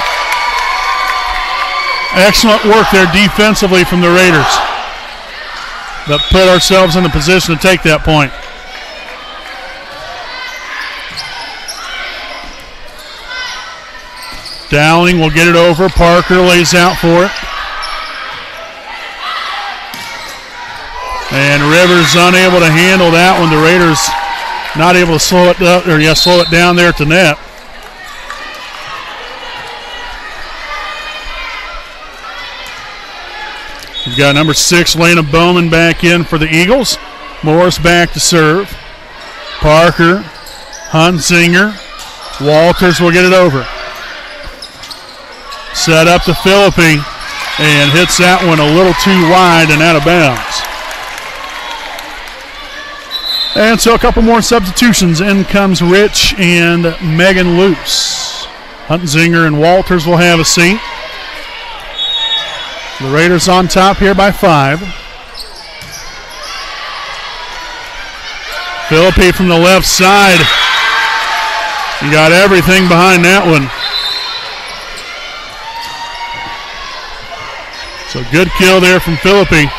[SPEAKER 1] Excellent work there defensively from the Raiders. That put ourselves in the position to take that point. Dowling will get it over. Parker lays out for it. And Rivers unable to handle that one. The Raiders not able to slow it up, slow it down there at the net. We've got number 6, Lena Bowman, back in for the Eagles. Morris back to serve. Parker, Hunsinger, Walters will get it over. Set up to Philippi and hits that one a little too wide and out of bounds. And so a couple more substitutions. In comes Rich and Megan Luce. Hunsinger and Walters will have a seat. The Raiders on top here by 5. Philippi from the left side. You got everything behind that one. So good kill there from Philippi.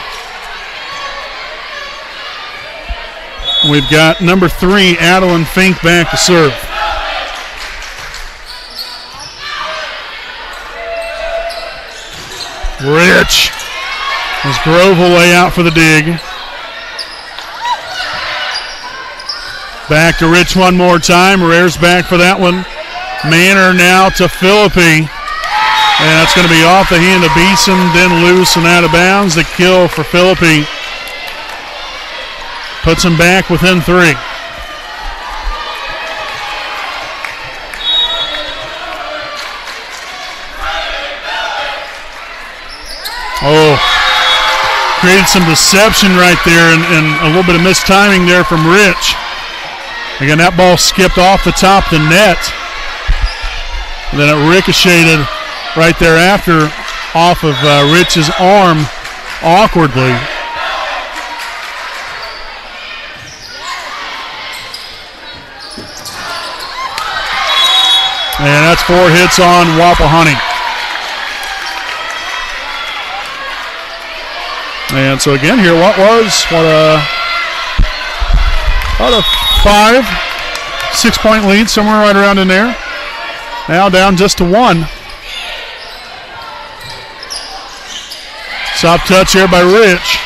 [SPEAKER 1] We've got number 3, Adeline Fink, back to serve. Rich. As Grove will lay out for the dig. Back to Rich one more time. Rare's back for that one. Manor now to Philippi. And that's going to be off the hand of Beeson, then loose and out of bounds. The kill for Philippi puts him back within 3. Oh, Created some deception right there and a little bit of mistiming there from Rich. Again, that ball skipped off the top of the net. And then it ricocheted right thereafter off of Rich's arm awkwardly. And that's 4 hits on Wapahani. And so again here, what a 5-6 point lead, somewhere right around in there. Now down just to 1. Soft touch here by Rich.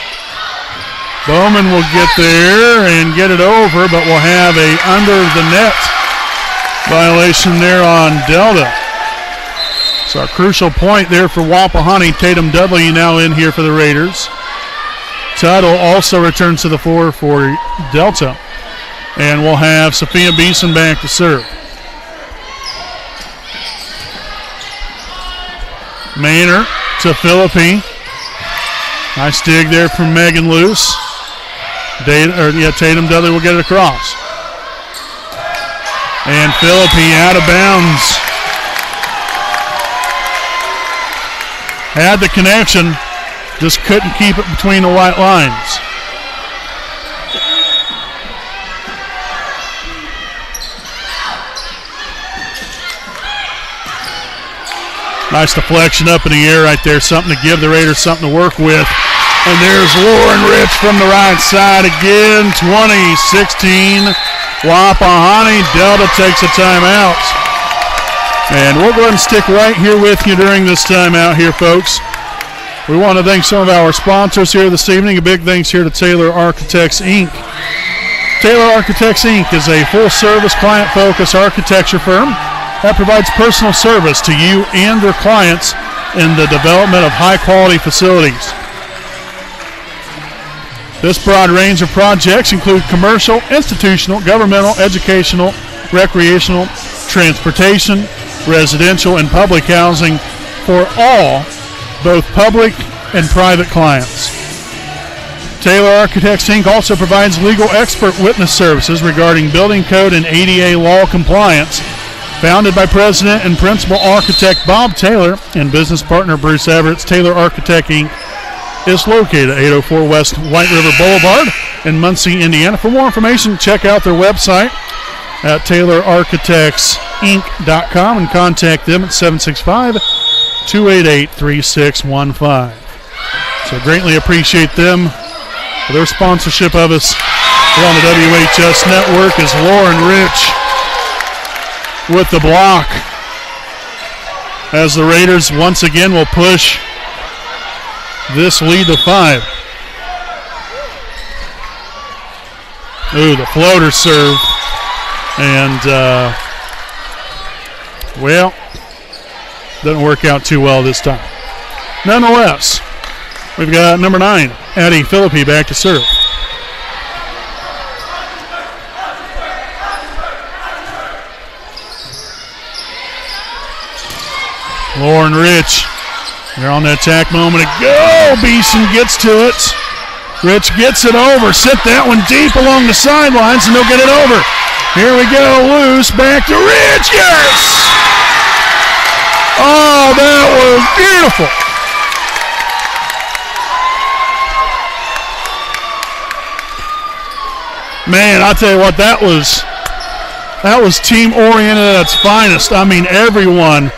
[SPEAKER 1] Bowman will get there and get it over, but we'll have a under the net violation there on Delta. So a crucial point there for Wapahani. Tatum Dudley now in here for the Raiders. Tuttle also returns to the floor for Delta. And we'll have Sophia Beeson back to serve. Maynard to Philippi. Nice dig there from Megan Luce. Tatum Dudley will get it across. And Philippi out of bounds. Had the connection, just couldn't keep it between the white lines. Nice deflection up in the air right there. Something to give the Raiders something to work with. And there's Lauren Rich from the right side again. 20-16. Wapahani. Delta takes a timeout. And we'll go ahead and stick right here with you during this timeout here, folks. We want to thank some of our sponsors here this evening. A big thanks here to Taylor Architects, Inc. Taylor Architects, Inc. is a full-service, client-focused architecture firm that provides personal service to you and their clients in the development of high-quality facilities. This broad range of projects include commercial, institutional, governmental, educational, recreational, transportation, residential, and public housing for all, both public and private clients. Taylor Architects, Inc. also provides legal expert witness services regarding building code and ADA law compliance. Founded by President and Principal Architect Bob Taylor and business partner Bruce Everett, Taylor Architect, Inc. is located at 804 West White River Boulevard in Muncie, Indiana. For more information, check out their website at taylorarchitectsinc.com and contact them at 765-288-3615. So greatly appreciate them for their sponsorship of us here on the WHS Network as Lauren Rich with the block as the Raiders once again will push this lead to 5. Ooh, the floater serve. And, doesn't work out too well this time. Nonetheless, we've got number 9, Addie Philippi, back to serve. Lauren Rich, they're on the attack moment ago. Beeson gets to it. Rich gets it over. Sent that one deep along the sidelines, and they'll get it over. Here we go, loose, back to Rich, yes! Oh, that was beautiful. Man, I'll tell you what, that was team-oriented at its finest. I mean, everyone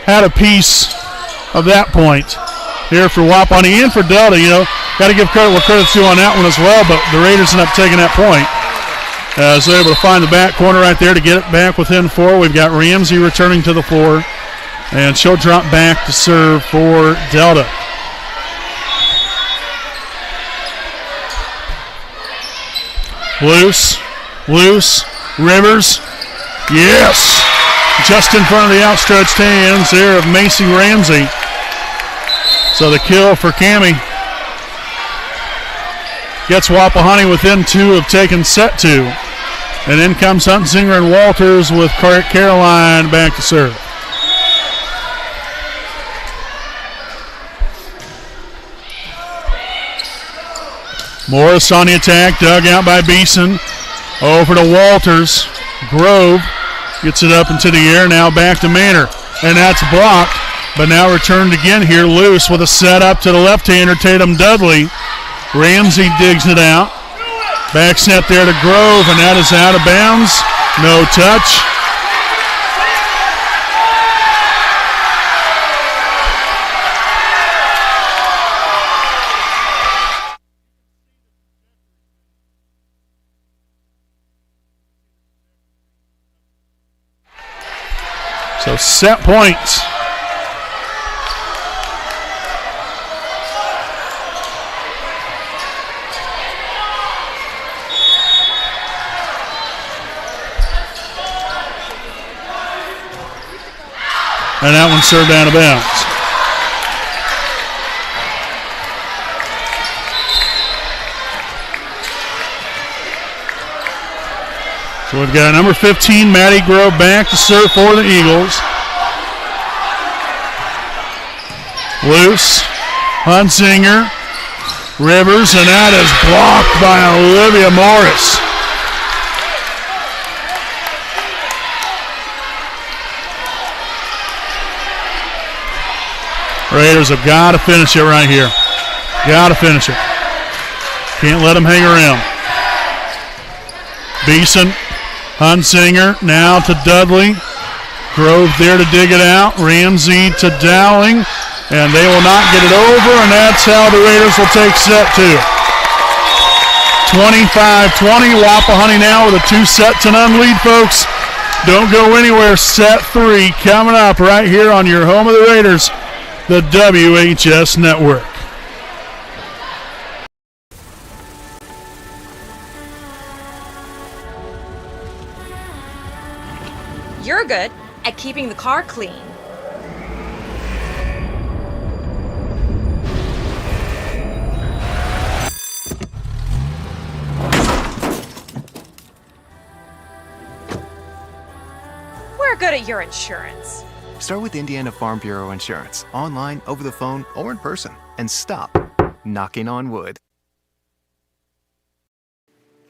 [SPEAKER 1] had a piece of that point here for Wapahani and for Delta. Got to give credit where credit's due on that one as well, but the Raiders end up taking that point. So they're able to find the back corner right there to get it back within 4. We've got Ramsey returning to the floor, and she'll drop back to serve for Delta. Loose, Rivers, yes! Just in front of the outstretched hands there of Macy Ramsey. So the kill for Cammie gets Wapahani within 2 of taking set 2. And then comes Huntsinger and Walters with Caroline back to serve. Morris on the attack, dug out by Beeson. Over to Walters. Grove gets it up into the air, now back to Manor. And that's blocked, but now returned again here, loose with a setup to the left-hander, Tatum Dudley. Ramsey digs it out. Back set there to Grove, and that is out of bounds. No touch. So set points. And that one served out of bounds. So we've got number 15, Maddie Grove, back to serve for the Eagles. Loose. Hunsinger. Rivers, and that is blocked by Olivia Morris. Raiders have got to finish it right here. Got to finish it. Can't let them hang around. Beeson. Hunsinger now to Dudley. Grove there to dig it out. Ramsey to Dowling. And they will not get it over, and that's how the Raiders will take set two. 25-20. Wapahani now with a 2-0 lead, folks. Don't go anywhere. Set three coming up right here on your home of the Raiders, the WHS Network.
[SPEAKER 9] You're good at keeping the car clean. We're good at your insurance.
[SPEAKER 10] Start with Indiana Farm Bureau Insurance, online, over the phone, or in person, and stop knocking on wood.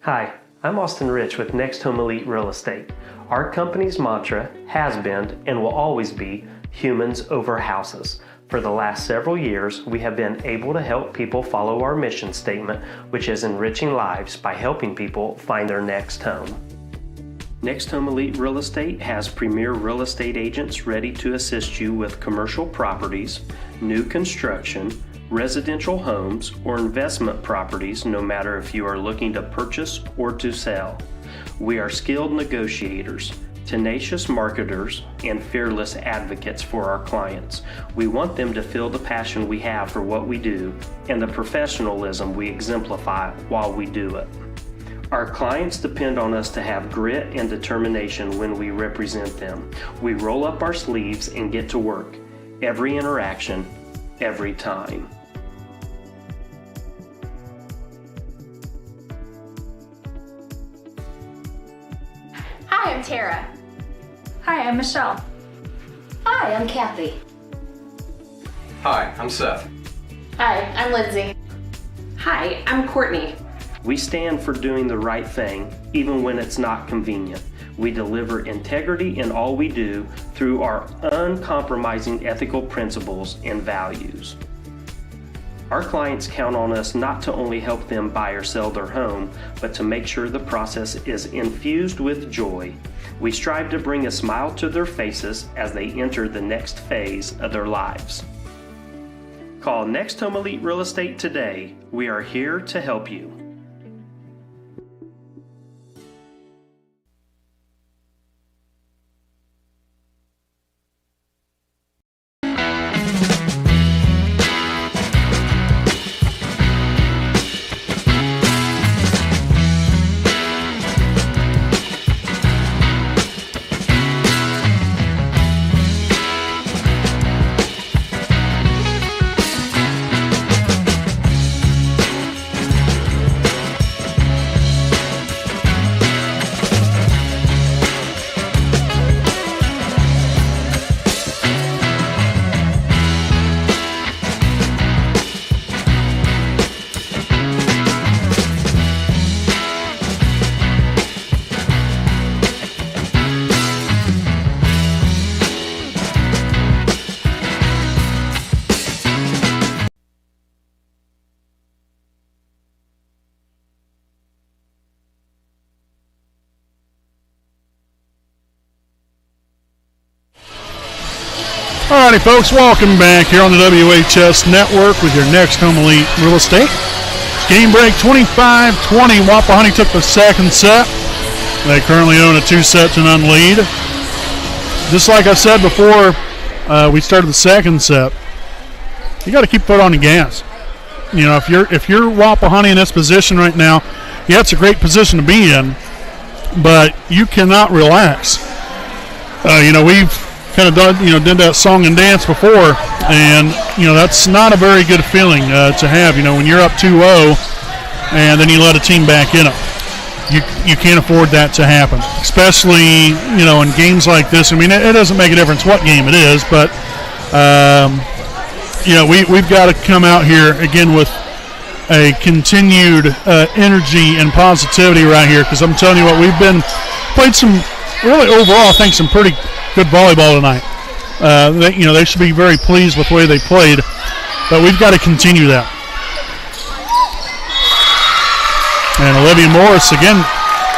[SPEAKER 5] Hi, I'm Austin Rich with Next Home Elite Real Estate. Our company's mantra has been and will always be humans over houses. For the last several years, we have been able to help people follow our mission statement, which is enriching lives by helping people find their next home. Next Home Elite Real Estate has premier real estate agents ready to assist you with commercial properties, new construction, residential homes, or investment properties, no matter if you are looking to purchase or to sell. We are skilled negotiators, tenacious marketers, and fearless advocates for our clients. We want them to feel the passion we have for what we do and the professionalism we exemplify while we do it. Our clients depend on us to have grit and determination when we represent them. We roll up our sleeves and get to work. Every interaction, every time.
[SPEAKER 6] Hi, I'm Tara.
[SPEAKER 7] Hi, I'm Michelle.
[SPEAKER 6] Hi, I'm Kathy.
[SPEAKER 8] Hi, I'm Seth.
[SPEAKER 6] Hi, I'm Lindsay.
[SPEAKER 7] Hi, I'm Courtney.
[SPEAKER 5] We stand for doing the right thing, even when it's not convenient. We deliver integrity in all we do through our uncompromising ethical principles and values. Our clients count on us not to only help them buy or sell their home, but to make sure the process is infused with joy. We strive to bring a smile to their faces as they enter the next phase of their lives. Call Next Home Elite Real Estate today. We are here to help you.
[SPEAKER 1] Alrighty, folks, welcome back here on the WHS Network with your Next Home Elite Real Estate. Game break 25-20. Wapahani took the second set. They currently own a 2-0 lead. Just like I said before we started the second set, you got to keep foot on the gas. You know, if you're Wapahani in this position right now, yeah, it's a great position to be in, but you cannot relax. We've kind of did that song and dance before, and that's not a very good feeling to have. When you're up 2-0 and then you let a team back in it, you can't afford that to happen, especially in games like this. I mean, it doesn't make a difference what game it is, but we've got to come out here again with a continued energy and positivity right here, because I'm telling you what, played some really overall, I think, some pretty good volleyball tonight. They should be very pleased with the way they played, but we've got to continue that. And Olivia Morris, again,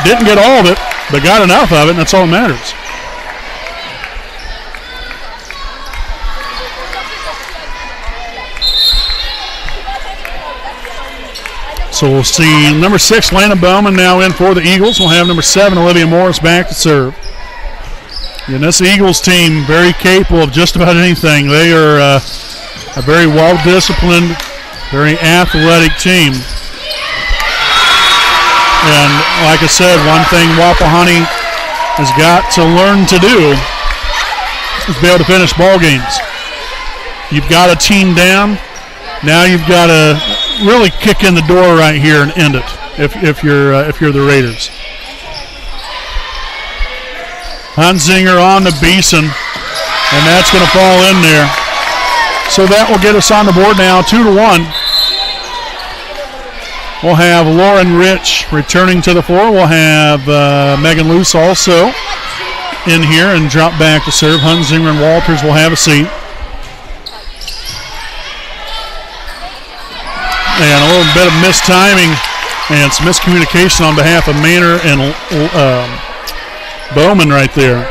[SPEAKER 1] didn't get all of it, but got enough of it, and that's all that matters. So we'll see number 6, Lana Bowman, now in for the Eagles. We'll have number 7, Olivia Morris, back to serve. And this Eagles team, very capable of just about anything. They are a very well-disciplined, very athletic team. And like I said, one thing Wapahani has got to learn to do is be able to finish ball games. You've got a team down. Now you've got to really kick in the door right here and end it if you're the Raiders. Hunzinger on to Beeson, and that's going to fall in there. So that will get us on the board now, 2-1. We'll have Lauren Rich returning to the floor. We'll have Megan Luce also in here and drop back to serve. Hunzinger and Walters will have a seat. And a little bit of mistiming and some miscommunication on behalf of Manor and Bowman right there.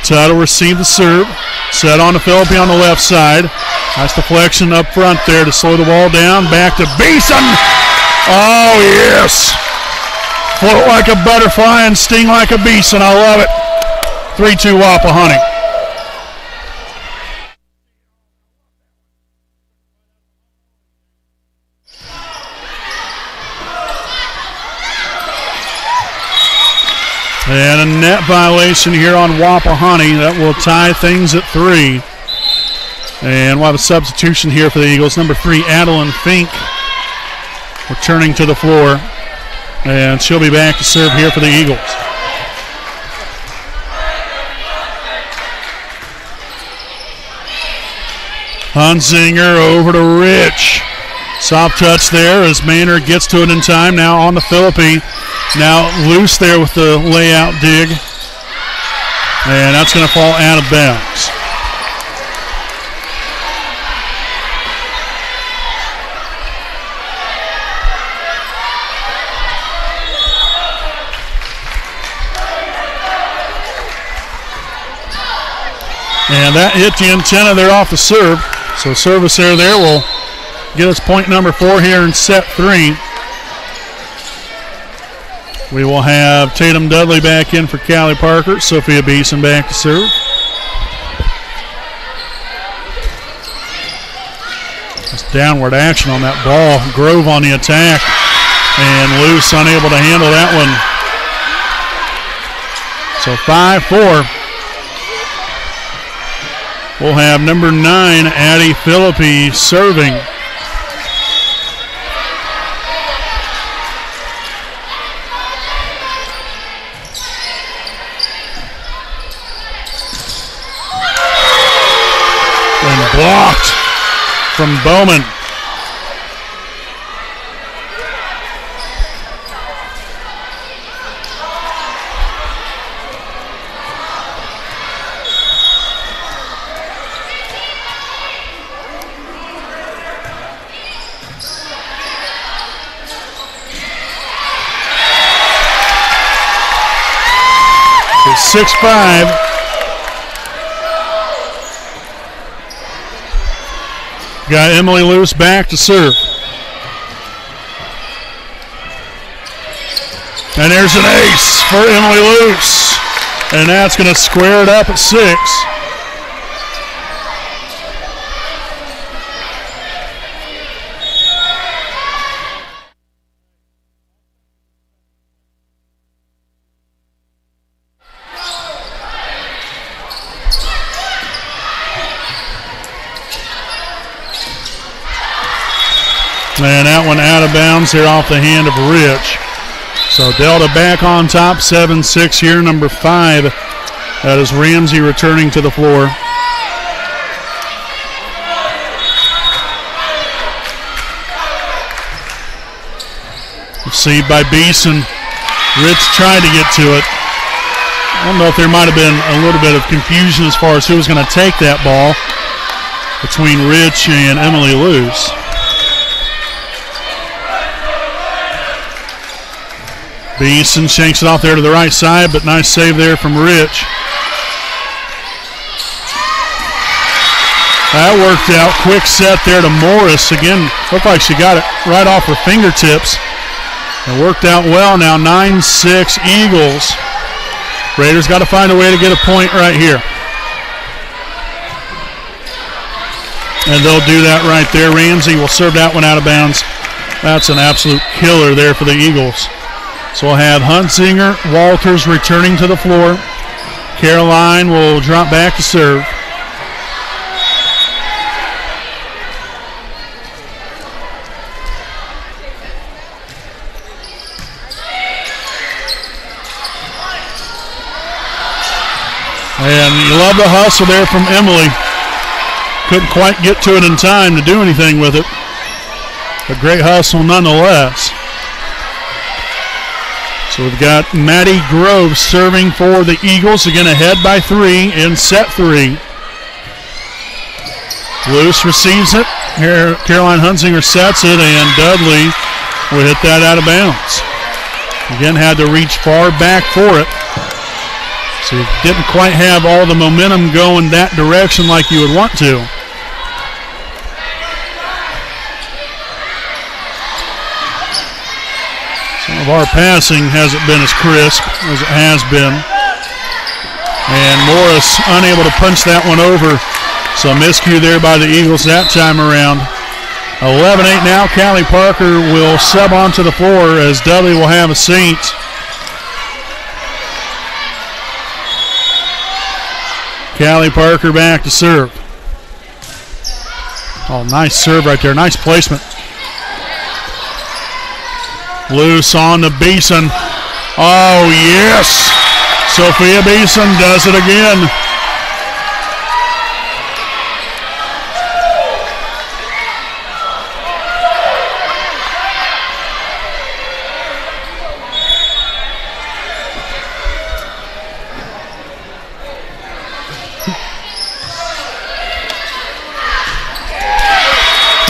[SPEAKER 1] Tuttle receive the serve. Set on to Philippi on the left side. Nice deflection up front there to slow the ball down. Back to Beeson. Oh, yes. Float like a butterfly and sting like a Beeson. I love it. 3-2 Wapahani. And a net violation here on Wapahani. That will tie things at 3. And we'll have a substitution here for the Eagles. Number 3, Adeline Fink, returning to the floor. And she'll be back to serve here for the Eagles. Hunzinger over to Rich. Soft touch there as Maynard gets to it in time. Now on to Philippi. Now loose there with the layout dig. And that's going to fall out of bounds. And that hit the antenna there off the serve. So service error there will get us point number 4 here in set 3. We will have Tatum Dudley back in for Callie Parker. Sophia Beeson back to serve. Just downward action on that ball. Grove on the attack. And Luce unable to handle that one. So 5-4. We'll have number 9, Addie Philippi, serving. And blocked from Bowman. 6-5. Got Emily Luce back to serve. And there's an ace for Emily Luce. And that's going to square it up at 6. And that one out of bounds here off the hand of Rich. So Delta back on top, 7-6 here, number 5. That is Ramsey returning to the floor. Received by Beeson. Rich tried to get to it. I don't know if there might have been a little bit of confusion as far as who was going to take that ball between Rich and Emily Luce. Beeson shanks it off there to the right side, but nice save there from Rich. That worked out. Quick set there to Morris. Again, looked like she got it right off her fingertips. It worked out well. Now 9-6 Eagles. Raiders got to find a way to get a point right here. And they'll do that right there. Ramsey will serve that one out of bounds. That's an absolute killer there for the Eagles. So we'll have Huntsinger, Walters returning to the floor. Caroline will drop back to serve. And you love the hustle there from Emily. Couldn't quite get to it in time to do anything with it. But great hustle nonetheless. So we've got Maddie Groves serving for the Eagles. Again, ahead by 3 in set 3. Luce receives it. Here, Caroline Hunsinger sets it, and Dudley will hit that out of bounds. Again, had to reach far back for it. So you didn't quite have all the momentum going that direction like you would want to. Some of our passing hasn't been as crisp as it has been. And Morris unable to punch that one over. So miscue there by the Eagles that time around. 11-8 now. Callie Parker will sub onto the floor as Dudley will have a seat. Callie Parker back to serve. Oh, nice serve right there. Nice placement. Loose on to Beeson. Oh, yes. Sophia Beeson does it again.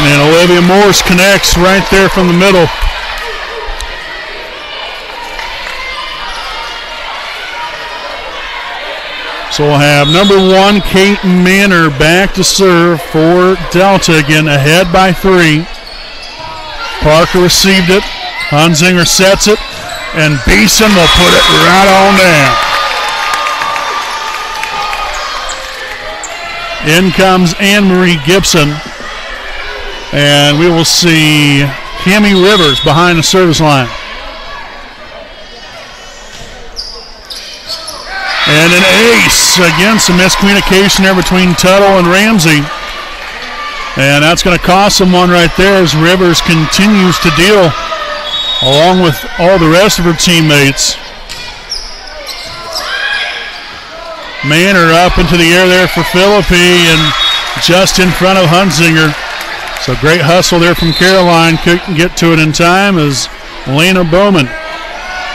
[SPEAKER 1] And Olivia Morse connects right there from the middle. So we'll have number 1, Kate Manor, back to serve for Delta. Again, ahead by 3. Parker received it. Hunsinger sets it. And Beeson will put it right on down. In comes Anne-Marie Gibson. And we will see Cammie Rivers behind the service line. And an ace. Again, some miscommunication there between Tuttle and Ramsey. And that's going to cost them one right there as Rivers continues to deal along with all the rest of her teammates. Manor up into the air there for Philippi and just in front of Hunsinger. So great hustle there from Caroline. Couldn't get to it in time as Lena Bowman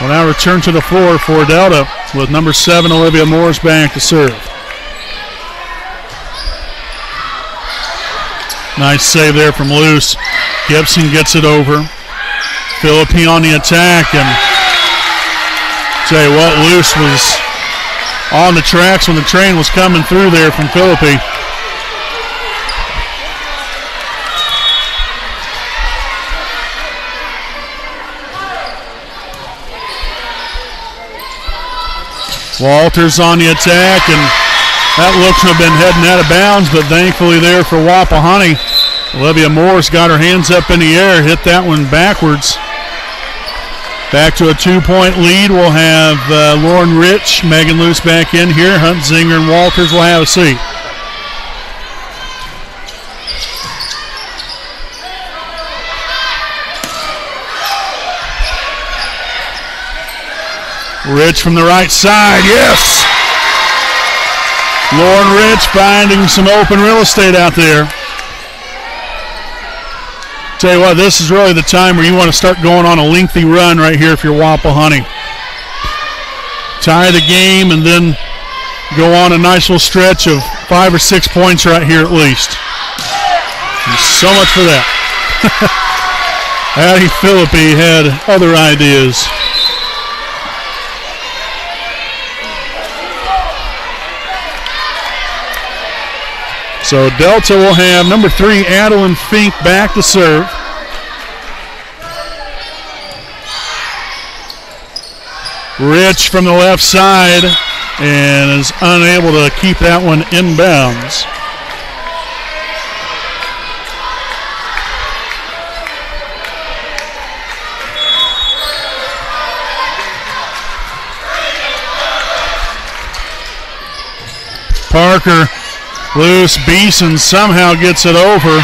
[SPEAKER 1] will now return to the floor for Delta with number 7, Olivia Morris, back to serve. Nice save there from Luce. Gibson gets it over. Philippi on the attack, and tell you what, Luce was on the tracks when the train was coming through there from Philippi. Walters on the attack, and that looks to have been heading out of bounds, but thankfully there for Wapahani. Olivia Morris got her hands up in the air, hit that one backwards. Back to a 2-point lead. We'll have Lauren Rich, Megan Luce back in here. Huntzinger and Walters will have a seat. Rich from the right side, yes! Lauren Rich finding some open real estate out there. Tell you what, this is really the time where you want to start going on a lengthy run right here if you're Wapahani. Tie the game and then go on a nice little stretch of 5 or 6 points right here at least. And so much for that. Addie Philippi had other ideas. So Delta will have number 3, Adeline Fink, back to serve. Rich from the left side and is unable to keep that one in bounds. Parker loose. Beeson somehow gets it over.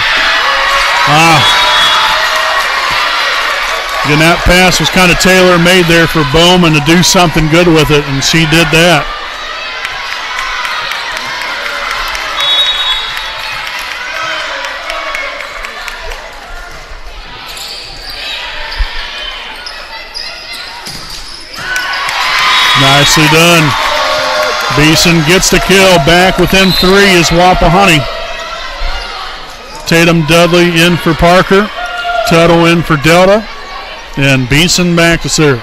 [SPEAKER 1] Again, that pass was kind of tailor-made there for Bowman to do something good with it, and she did that. Nicely done. Beeson gets the kill. Back within 3 is Wapahani. Tatum Dudley in for Parker. Tuttle in for Delta. And Beeson back to serve.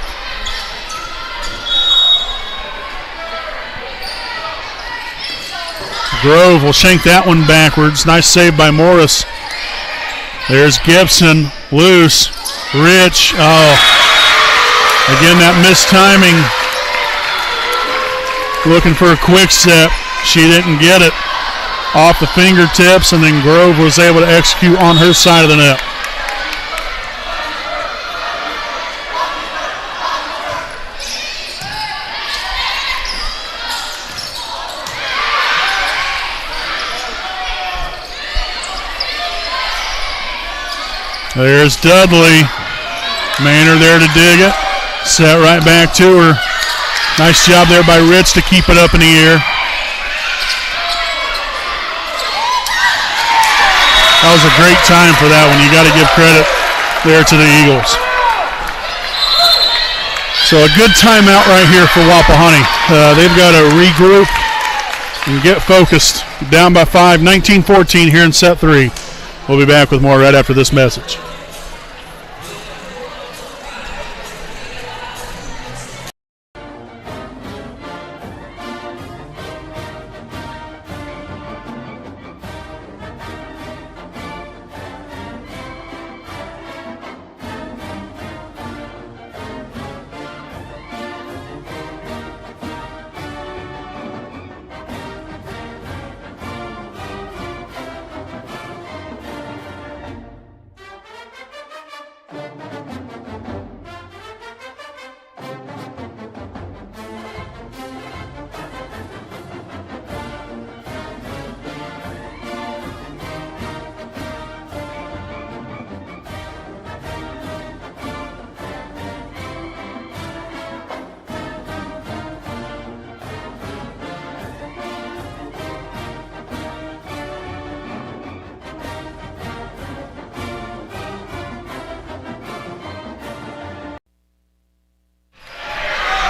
[SPEAKER 1] Grove will shank that one backwards. Nice save by Morris. There's Gibson. Loose. Rich. Oh. Again, that missed timing. Looking for a quick step. She didn't get it off the fingertips, and then Grove was able to execute on her side of the net. There's Dudley. Maynard there to dig it. Set right back to her. Nice job there by Ritz to keep it up in the air. That was a great time for that one. You got to give credit there to the Eagles. So a good timeout right here for Wapahani. They've got to regroup and get focused. Down by 5, 19-14 here in set 3. We'll be back with more right after this message.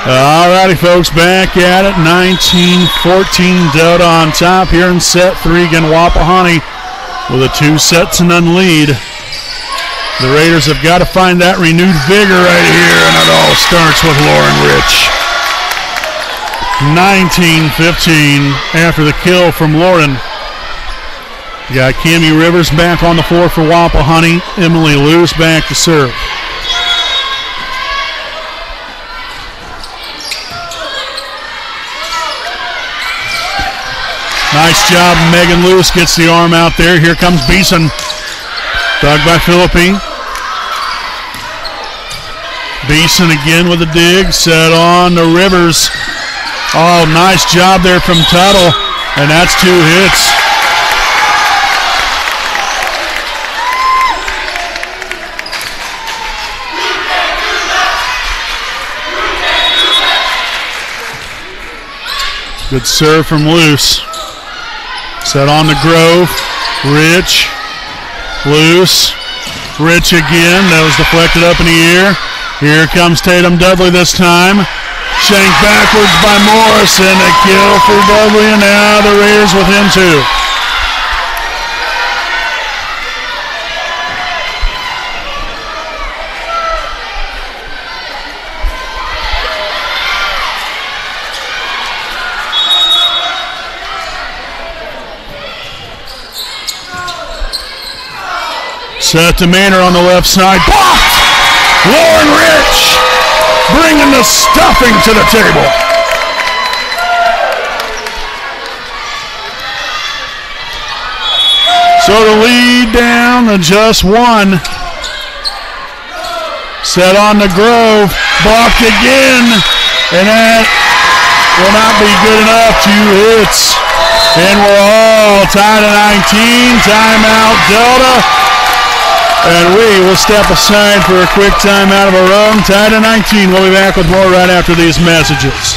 [SPEAKER 1] All righty, folks, back at it. 19-14 Delta on top here in set 3. Again, Wapahani with a 2-0 lead. The Raiders have got to find that renewed vigor right here, and it all starts with Lauren Rich. 19-15 after the kill from Lauren. You got Cammie Rivers back on the floor for Wapahani. Emily Luce back to serve. Nice job. Megan Luce gets the arm out there. Here comes Beeson. Dug by Philippi. Beeson again with a dig. Set on to Rivers. Oh, nice job there from Tuttle. And that's 2 hits. Good serve from Luce. Set on to Grove. Rich. Luce. Rich again. That was deflected up in the air. Here comes Tatum Dudley this time. Shanked backwards by Morris, and a kill for Dudley, and now the Raiders within 2. Set to Manor on the left side. Blocked! Lauren Rich bringing the stuffing to the table. So the lead down to just 1. Set on the Grove. Blocked again. And that will not be good enough. 2 hits. And we're all tied at 19. Timeout Delta. And we will step aside for a quick timeout of our own. Tied at 19. We'll be back with more right after these messages.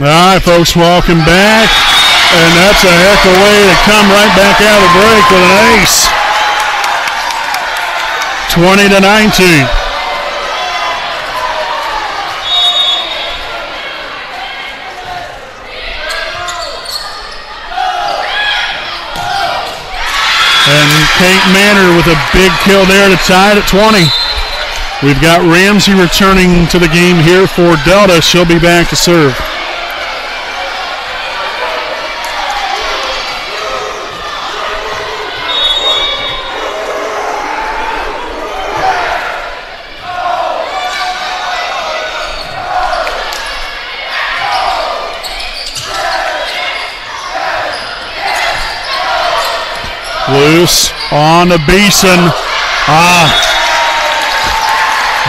[SPEAKER 1] All right, folks, welcome back. And that's a heck of a way to come right back out of the break with an ace. 20-19. And Kate Manor with a big kill there to tie it at 20. We've got Ramsey returning to the game here for Delta. She'll be back to serve. Luce on to Beeson.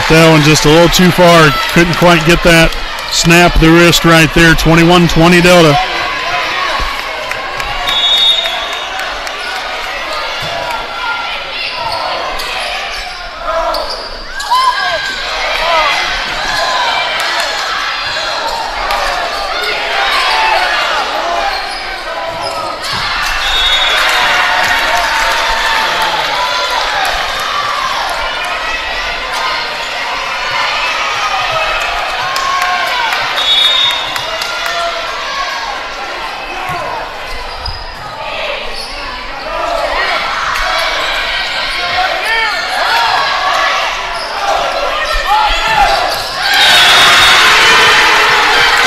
[SPEAKER 1] That one just a little too far. Couldn't quite get that snap of the wrist right there. 21-20 Delta.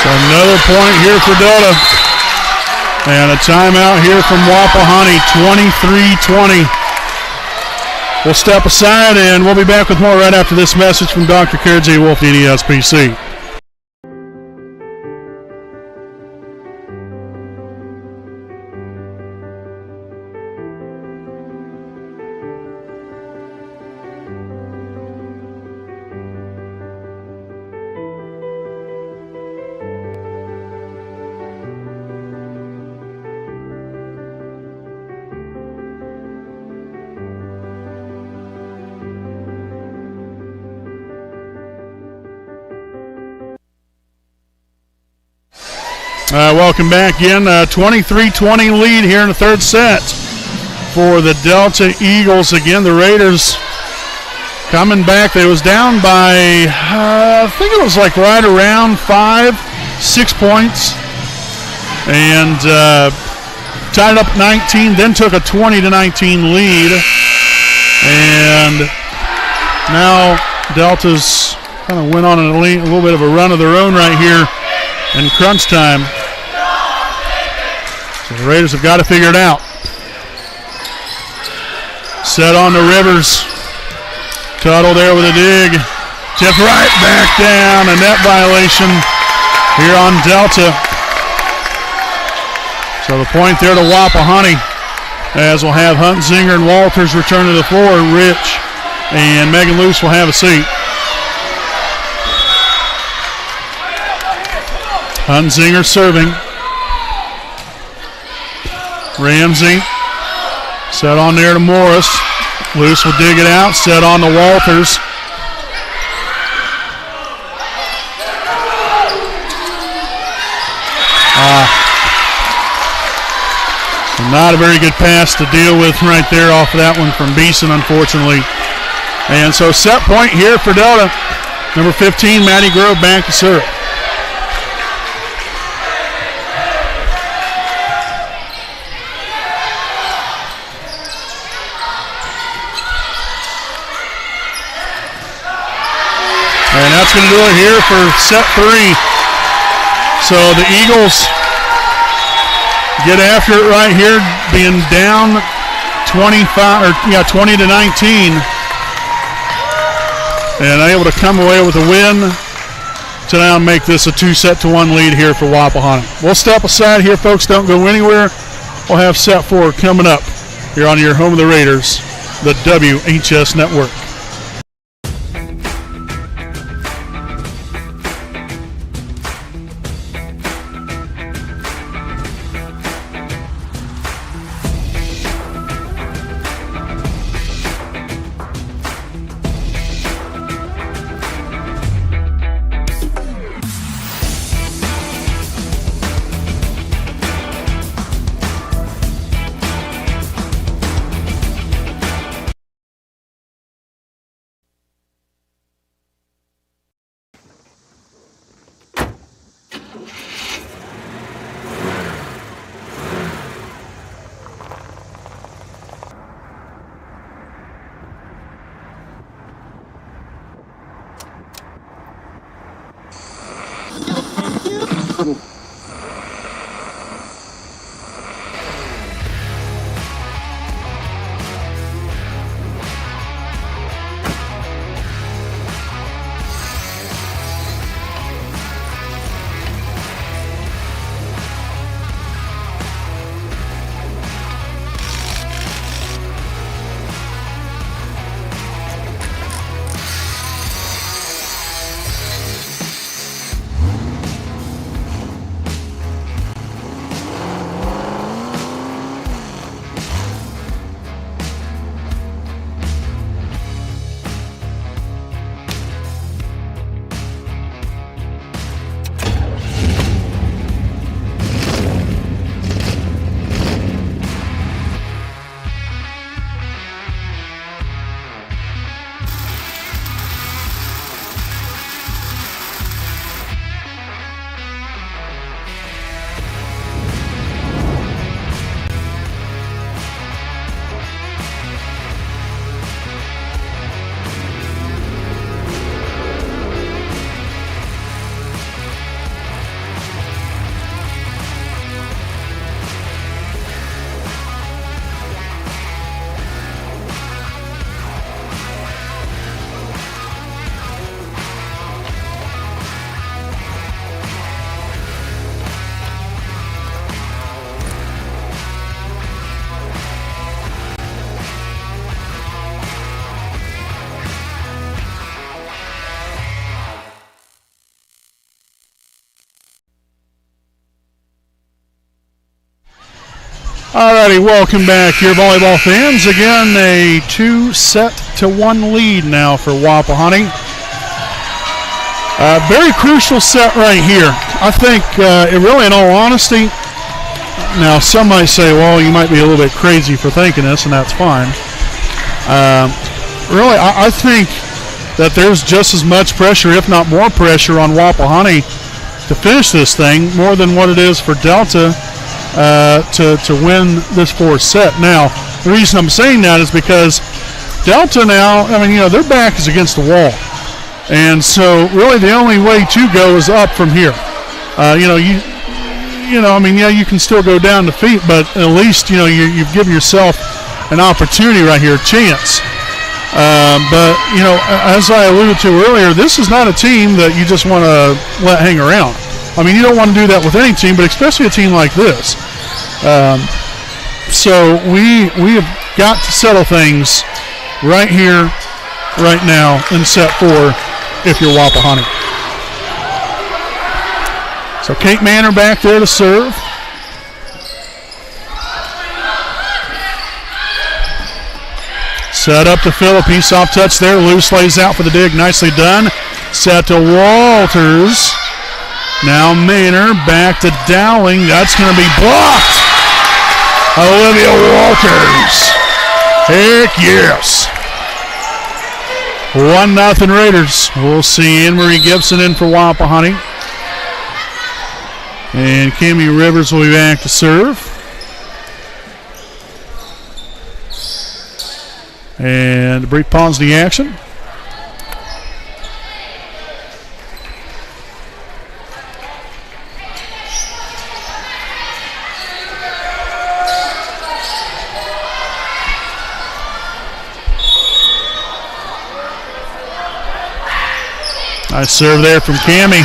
[SPEAKER 1] Another point here for Delta. And a timeout here from Wapahani, 23-20. We'll step aside and we'll be back with more right after this message from Dr. Kara J. Wolf, ESPC. Welcome back in. 23-20 lead here in the third set for the Delta Eagles. Again, the Raiders coming back. They was down by, I think it was like right around 5-6 points. And tied it up 19, then took a 20-19 lead. And now Delta's kind of went on a little bit of a run of their own right here in crunch time. So the Raiders have got to figure it out. Set on to Rivers. Tuttle there with a dig. Tipped right back down. A net violation here on Delta. So the point there to Wapahani, as we'll have Huntzinger and Walters return to the floor. Rich and Megan Luce will have a seat. Huntzinger serving. Ramsey set on there to Morris. Luce will dig it out. Set on to Walters. Not a very good pass to deal with right there off of that one from Beeson, unfortunately. And so set point here for Delta. Number 15, Maddie Grove, back to serve. And that's going to do it here for set 3. So the Eagles get after it right here, being down 20 to 19. And able to come away with a win to now make this a 2-1 lead here for Wapahani. We'll step aside here, folks. Don't go anywhere. We'll have set 4 coming up here on your home of the Raiders, the WHS Network. Alrighty, welcome back here, volleyball fans. Again, a 2-1 lead now for Wapahani. Very crucial set right here. I think, it really, in all honesty, now some might say, well, you might be a little bit crazy for thinking this, and that's fine. Really, I think that there's just as much pressure, if not more pressure, on Wapahani to finish this thing, more than what it is for Delta to win this fourth set. Now, the reason I'm saying that is because Delta now, I mean, their back is against the wall. And so really the only way to go is up from here. You can still go down to feet, but at least, you've given yourself an opportunity right here, a chance. But as I alluded to earlier, this is not a team that you just want to let hang around. I mean, you don't want to do that with any team, but especially a team like this. So we have got to settle things right here, right now in set 4 if you're Wapahani. So Kate Manor back there to serve. Set up to Philippi. Soft touch there. Loose lays out for the dig. Nicely done. Set to Walters. Now Manor back to Dowling. That's going to be blocked. Olivia Walters. Heck yes. 1-0 Raiders. We'll see Anne-Marie Gibson in for Wapahani. And Cammie Rivers will be back to serve. And a brief pause in the action. Nice serve there from Cammie.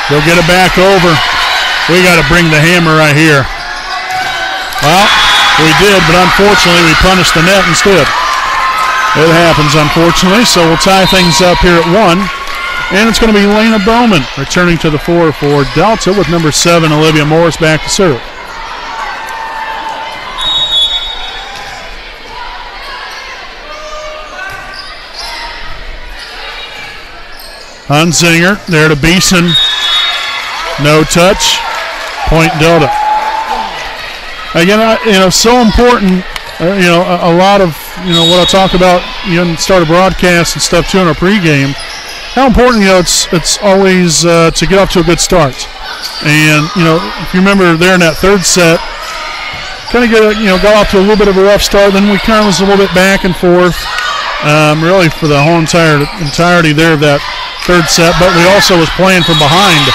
[SPEAKER 1] They'll get it back over. We got to bring the hammer right here. Well, we did, but unfortunately we punished the net instead. It happens, unfortunately, so we'll tie things up here at 1. And it's going to be Lena Bowman returning to the floor for Delta with number 7, Olivia Morris, back to serve. Hunzinger there to Beeson. No touch. Point Delta. Again, so important. A lot of what I talk about. Start a broadcast and stuff too in our pregame. How important it's always to get off to a good start. And if you remember there in that third set, kind of got off to a little bit of a rough start. Then we kind of was a little bit back and forth. Really for the whole entirety there of that third set, but we also was playing from behind.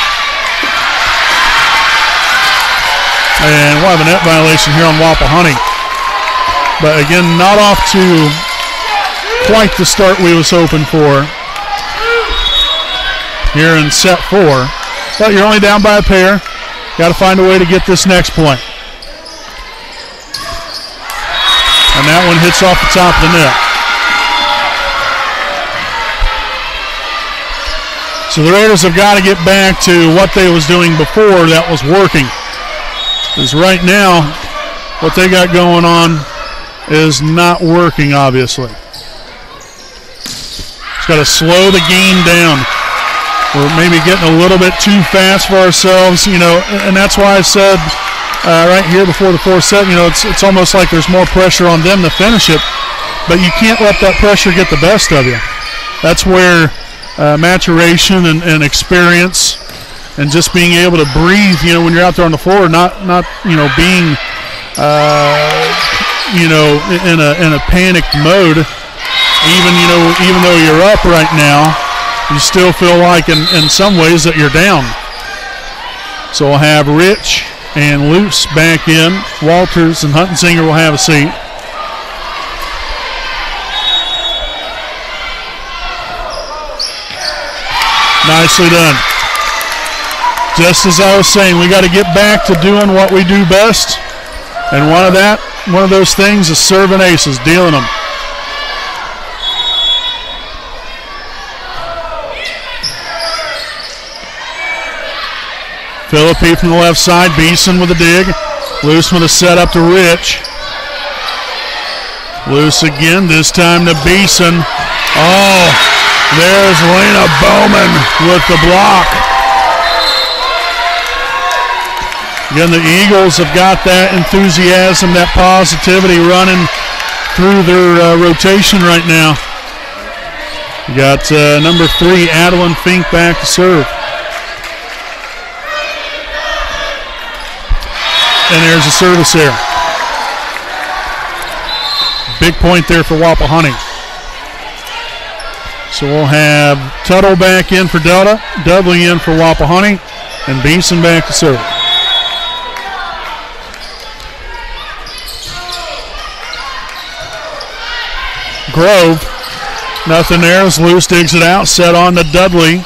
[SPEAKER 1] And we'll have a net violation here on Wapahani. But again, not off to quite the start we was hoping for here in set 4. But you're only down by a pair. Got to find a way to get this next point. And that one hits off the top of the net. So the Raiders have got to get back to what they was doing before that was working. Because right now, what they got going on is not working, obviously. Just got to slow the game down. We're maybe getting a little bit too fast for ourselves, and that's why I said right here before the fourth set, it's almost like there's more pressure on them to finish it, but you can't let that pressure get the best of you. That's where maturation and experience and just being able to breathe, when you're out there on the floor, not being, in a panicked mode. Even though you're up right now, you still feel like in some ways that you're down. So we'll have Rich and Luce back in. Walters and Huntensinger will have a seat. Nicely done. Just as I was saying, we got to get back to doing what we do best. And one of those things is serving aces, dealing them. Philippi from the left side. Beeson with a dig. Luce with a set up to Rich. Luce again, this time to Beeson. Oh, There's Lena Bowman with the block. Again, the Eagles have got that enthusiasm, that positivity running through their rotation right now. You got number 3, Adeline Fink, back to serve. And there's a service error. Big point there for Wapahani. So we'll have Tuttle back in for Delta, Dudley in for Wapahani, and Beeson back to serve. Grove, nothing there as Luce digs it out, set on to Dudley.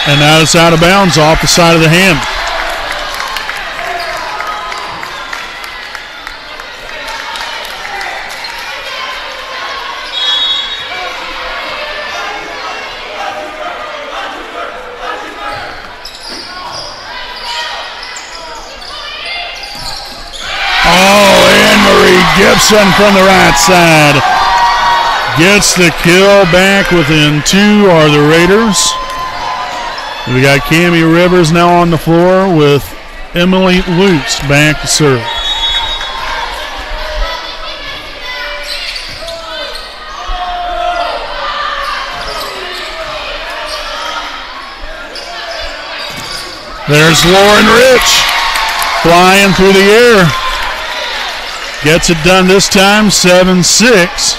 [SPEAKER 1] And now it's out of bounds off the side of the hand. Gibson from the right side gets the kill. Back within 2 are the Raiders. We got Cammie Rivers now on the floor with Emily Lutz back to serve. There's Lauren Rich flying through the air. Gets it done this time, 7-6.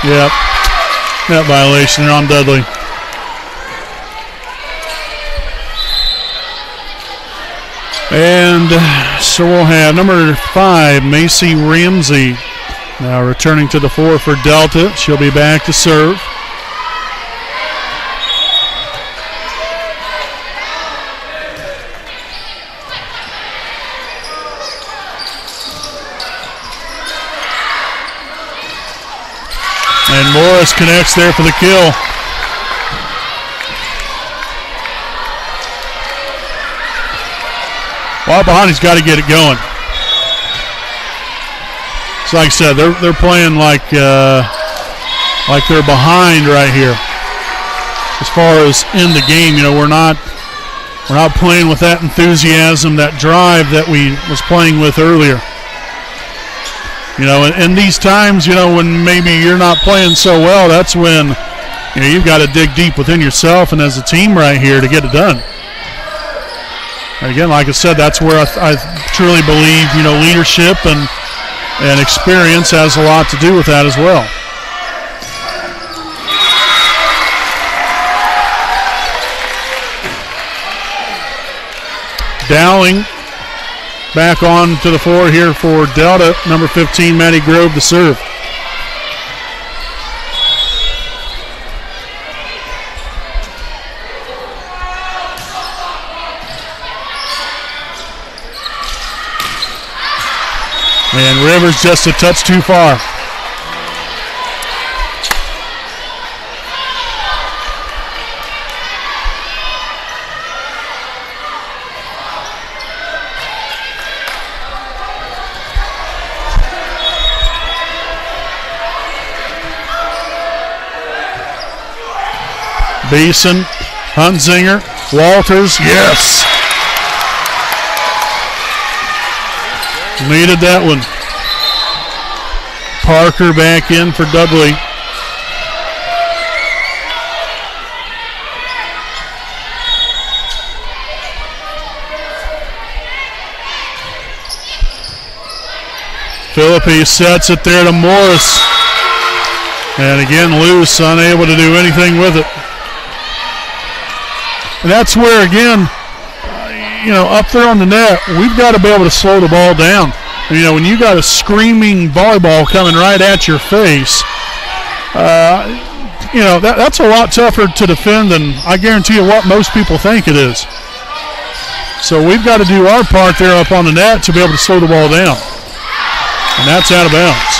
[SPEAKER 1] Yep. That violation there on Dudley. And so we'll have number 5, Macy Ramsey. Now returning to the floor for Delta. She'll be back to serve. And Morris connects there for the kill. Wapahani's got to get it going. So like I said, they're playing like they're behind right here. As far as in the game, you know, we're not playing with that enthusiasm, that drive that we was playing with earlier. You know, and these times, you know, when maybe you're not playing so well, that's when, you know, you've got to dig deep within yourself and as a team right here to get it done. And again, like I said, that's where I truly believe, you know, leadership and experience has a lot to do with that as well. Dowling back on to the floor here for Delta. Number 15, Maddie Grove to serve. And Rivers just a touch too far. Beeson, Hunzinger, Walters, yes. Needed that one. Parker back in for Dudley. Philippi sets it there to Morris. And again, Luce unable to do anything with it. And that's where, again, you know, up there on the net, we've got to be able to slow the ball down. And, you know, when you got a screaming volleyball coming right at your face, you know, that's a lot tougher to defend than I guarantee you what most people think it is. So we've got to do our part there up on the net to be able to slow the ball down. And that's out of bounds.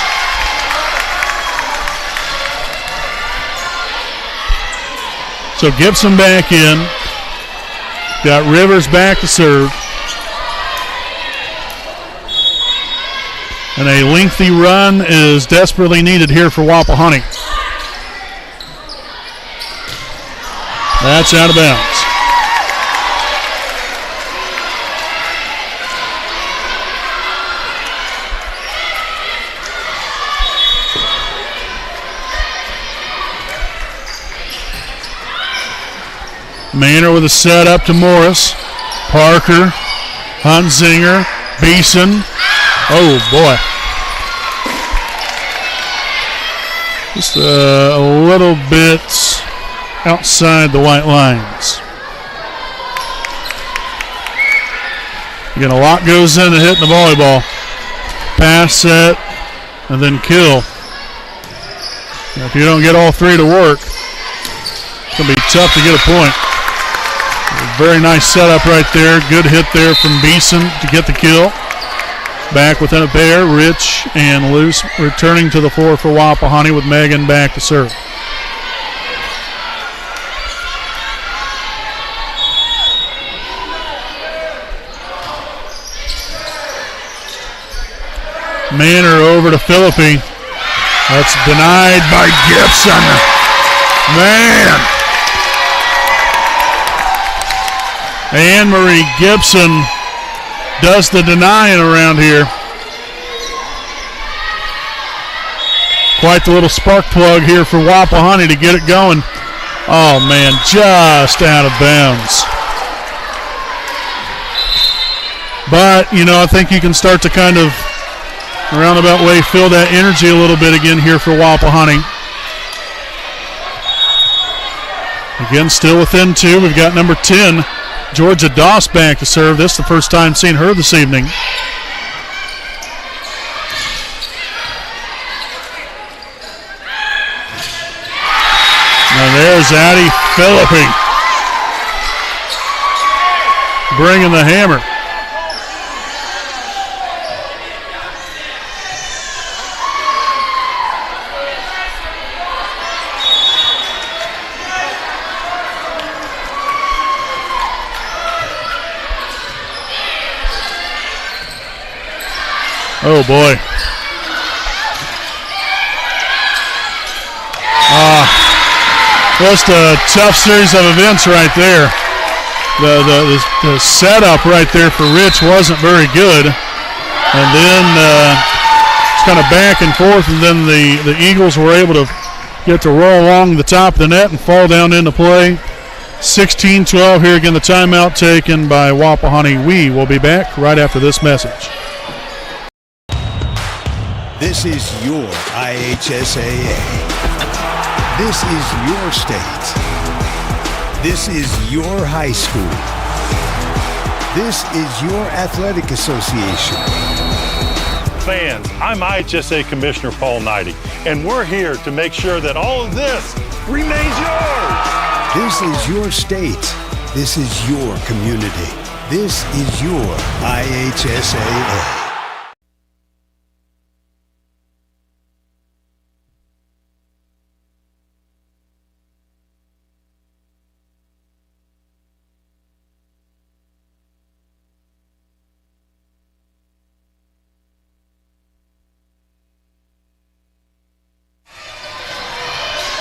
[SPEAKER 1] So Gibson back in. Got Rivers back to serve. And a lengthy run is desperately needed here for Wapahani. That's out of bounds. Manor with a set up to Morris. Parker, Hunzinger, Beeson. Oh, boy. Just a little bit outside the white lines. Again, a lot goes into hitting the volleyball. Pass, set, and then kill. Now, if you don't get all three to work, it's going to be tough to get a point. Very nice setup right there. Good hit there from Beeson to get the kill. Back within a pair, Rich and Luce returning to the floor for Wapahani with Megan back to serve. Manor over to Philippi. That's denied by Gibson. Man. Anne-Marie Gibson does the denying around here. Quite the little spark plug here for Wapahani to get it going. Oh, man, just out of bounds. But, you know, I think you can start to kind of, roundabout way, feel that energy a little bit again here for Wapahani. Again, still within two. We've got number 10. Georgia Doss back to serve. This is the first time seeing her this evening. And there's Addie Philippi bringing the hammer. Oh, boy. Just a tough series of events right there. The setup right there for Rich wasn't very good. And then it's kind of back and forth, and then the Eagles were able to get to roll along the top of the net and fall down into play. 16-12 here. Again, the timeout taken by Wapahani. We will be back right after this message.
[SPEAKER 11] This is your IHSAA. This is your state. This is your high school. This is your athletic association.
[SPEAKER 12] Fans, I'm IHSA Commissioner Paul Knighty, and we're here to make sure that all of this remains yours.
[SPEAKER 11] This is your state. This is your community. This is your IHSAA.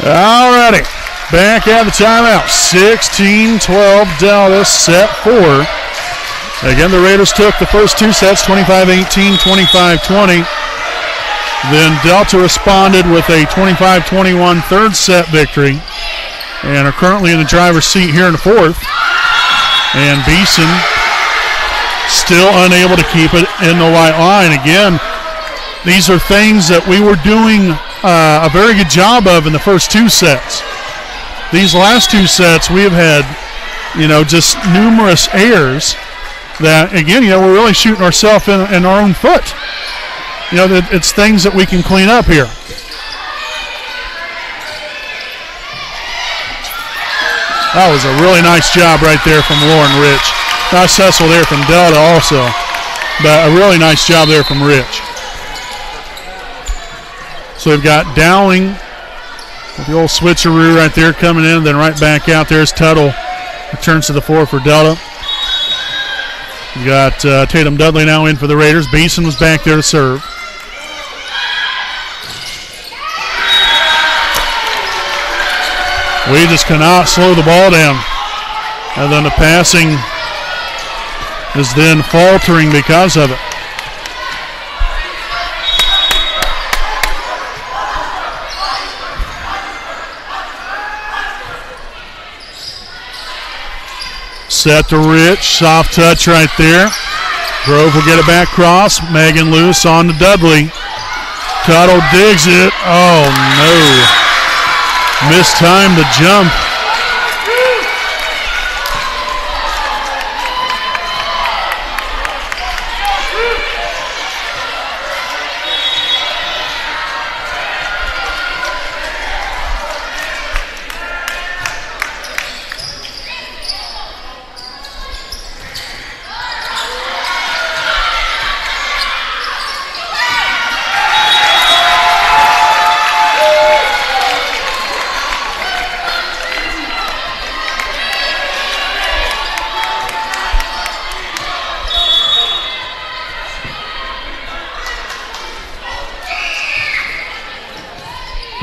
[SPEAKER 1] All righty, back at the timeout. 16-12 Delta, set 4. Again, the Raiders took the first two sets, 25-18, 25-20. Then Delta responded with a 25-21 third set victory and are currently in the driver's seat here in the fourth. And Beeson still unable to keep it in the white line. Again, these are things that we were doing a very good job of in the first two sets. These last two sets, we have had, just numerous errors that, again, we're really shooting ourselves in our own foot. It's things that we can clean up here. That was a really nice job right there from Lauren Rich. Nice hustle there from Delta also, but a really nice job there from Rich. So we've got Dowling with the old switcheroo right there coming in, then right back out. There's Tuttle. Returns to the floor for Delta. You got Tatum Dudley now in for the Raiders. Beeson was back there to serve. We just cannot slow the ball down. And then the passing is then faltering because of it. Set to Rich, soft touch right there. Grove will get it back cross. Megan Luce on to Dudley. Tuttle digs it. Oh no. Mistimed the jump.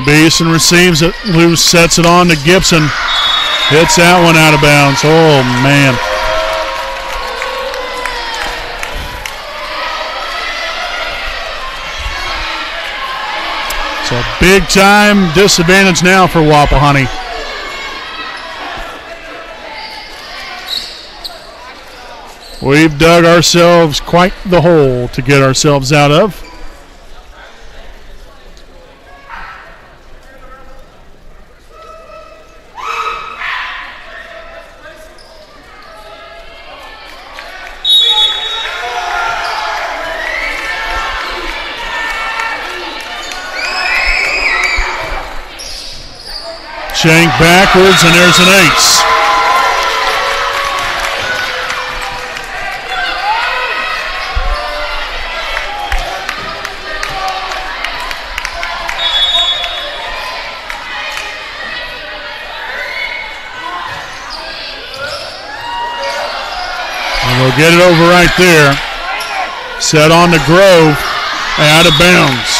[SPEAKER 1] Beeson receives it. Luce sets it on to Gibson. Hits that one out of bounds. Oh, man. So big time disadvantage now for Wapahani. We've dug ourselves quite the hole to get ourselves out of. Shank backwards, and there's an ace. And we'll get it over right there. Set on to Grove, out of bounds.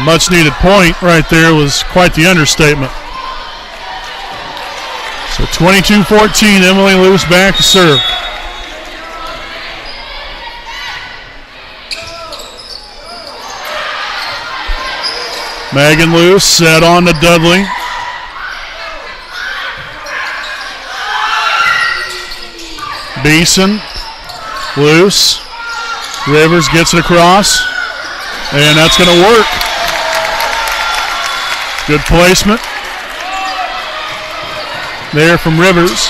[SPEAKER 1] Much needed point right there was quite the understatement. So 22-14, Emily Luce back to serve. Megan Luce set on to Dudley. Beeson, Luce, Rivers gets it across, and that's going to work. Good placement there from Rivers.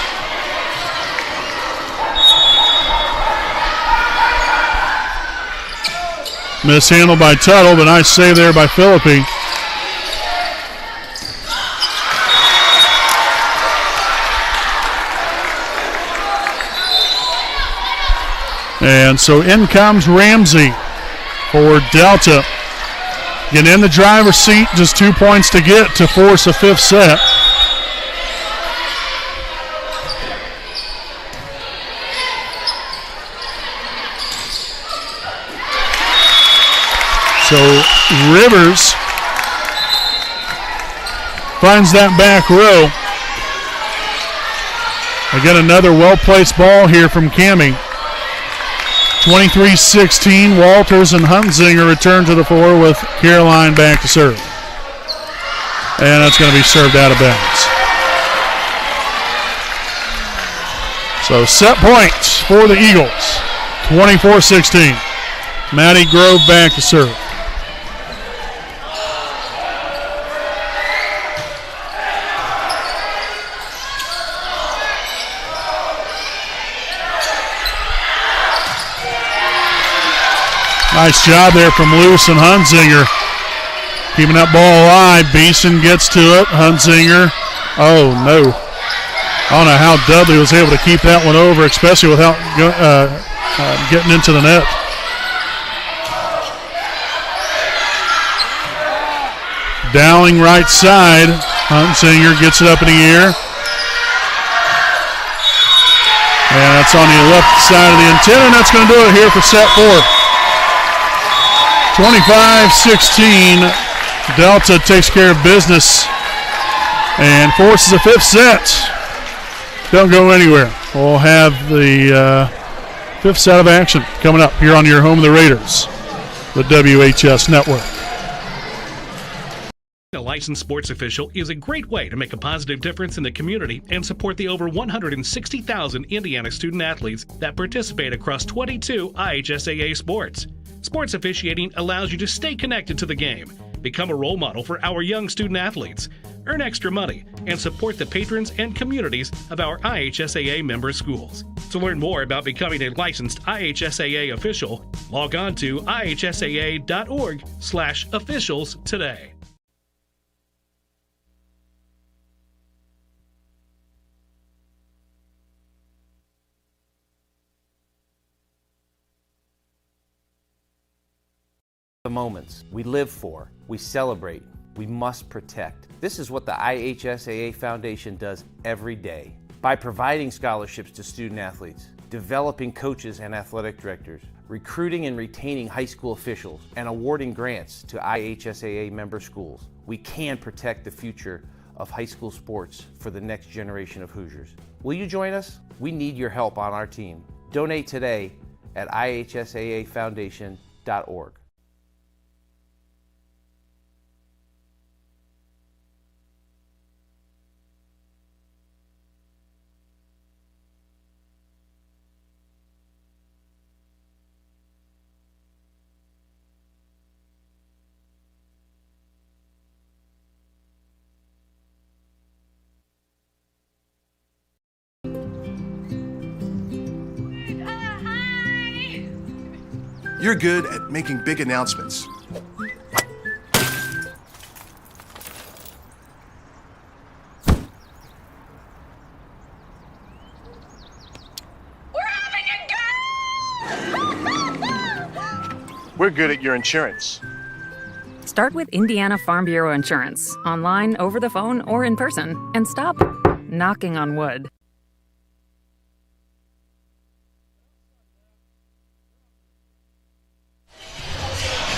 [SPEAKER 1] Mishandled by Tuttle, but nice save there by Philippi. And so in comes Ramsey for Delta. Getting in the driver's seat, just 2 points to get to force a fifth set. So Rivers finds that back row. Again, another well-placed ball here from Cammie. 23-16, Walters and Hunzinger return to the floor with Caroline back to serve. And that's going to be served out of bounds. So set points for the Eagles, 24-16. Maddie Grove back to serve. Nice job there from Luce and Hunzinger. Keeping that ball alive. Beeson gets to it. Hunzinger. Oh, no. I don't know how Dudley was able to keep that one over, especially without getting into the net. Dowling right side. Hunsinger gets it up in the air. And that's on the left side of the antenna, and that's going to do it here for set 4. 25-16. Delta takes care of business and forces a 5th set. Don't go anywhere. We'll have the 5th set of action coming up here on your home of the Raiders, the WHS Network.
[SPEAKER 13] A licensed sports official is a great way to make a positive difference in the community and support the over 160,000 Indiana student athletes that participate across 22 IHSAA sports. Sports officiating allows you to stay connected to the game, become a role model for our young student athletes, earn extra money, and support the patrons and communities of our IHSAA member schools. To learn more about becoming a licensed IHSAA official, log on to ihsaa.org/officials today.
[SPEAKER 14] The moments we live for, we celebrate, we must protect. This is what the IHSAA Foundation does every day. By providing scholarships to student athletes, developing coaches and athletic directors, recruiting and retaining high school officials, and awarding grants to IHSAA member schools, we can protect the future of high school sports for the next generation of Hoosiers. Will you join us? We need your help on our team. Donate today at ihsaafoundation.org.
[SPEAKER 15] You're good at making big announcements. We're good at your insurance.
[SPEAKER 16] Start with Indiana Farm Bureau Insurance, online, over the phone, or in person, and stop knocking on wood.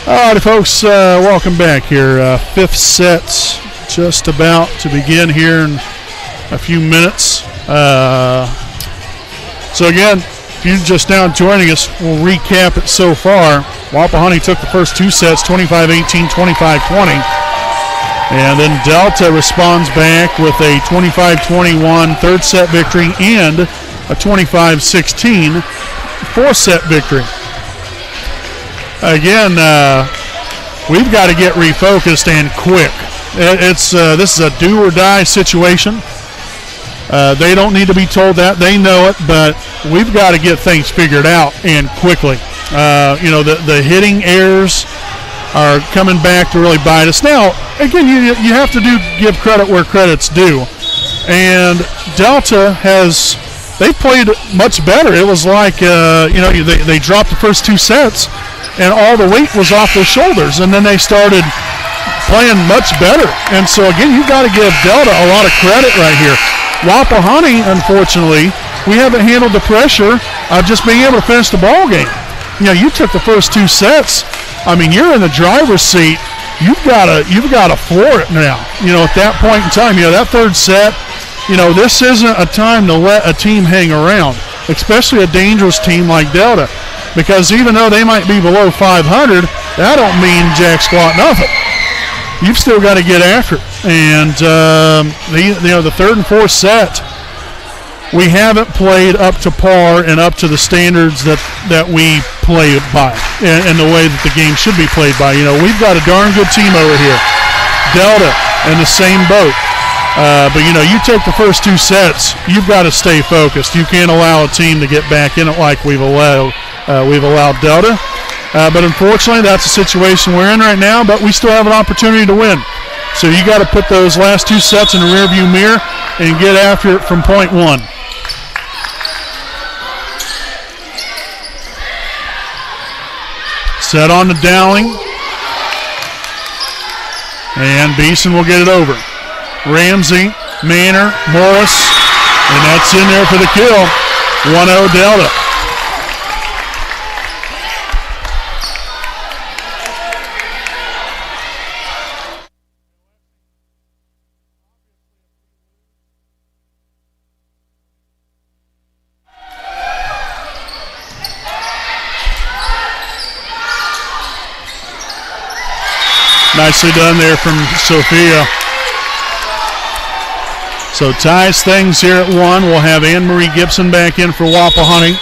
[SPEAKER 1] All right, folks, welcome back here. 5th set just about to begin here in a few minutes. So again, if you're just now joining us, we'll recap it so far. Wapahani took the first 2 sets, 25-18, 25-20. And then Delta responds back with a 25-21 third set victory and a 25-16 4th set victory. Again, we've got to get refocused and quick. This is a do-or-die situation. They don't need to be told that. They know it, but we've got to get things figured out and quickly. The hitting errors are coming back to really bite us. Now, again, you have to give credit where credit's due. And Delta they played much better. It was like, they dropped the first 2 sets, and all the weight was off their shoulders, and then they started playing much better. And so, again, you've got to give Delta a lot of credit right here. Wapahani, unfortunately, we haven't handled the pressure of just being able to finish the ball game. You took the first 2 sets. I mean, you're in the driver's seat. You've got to floor it now. At that point in time, that third set, this isn't a time to let a team hang around, especially a dangerous team like Delta. Because even though they might be below 500, that don't mean jack squat nothing. You've still got to get after it. And the third and fourth set, we haven't played up to par and up to the standards that we play by and the way that the game should be played by. We've got a darn good team over here. Delta in the same boat. But you take the first 2 sets, you've got to stay focused. You can't allow a team to get back in it like we've allowed Delta. But unfortunately, that's the situation we're in right now, but we still have an opportunity to win. So you got to put those last 2 sets in the rearview mirror and get after it from point 1. Set on to Dowling. And Beeson will get it over. Ramsey, Manor, Morris, and that's in there for the kill. 1-0 Delta. Nicely done there from Sophia. So ties things here at 1. We'll have Anne-Marie Gibson back in for Wapahani.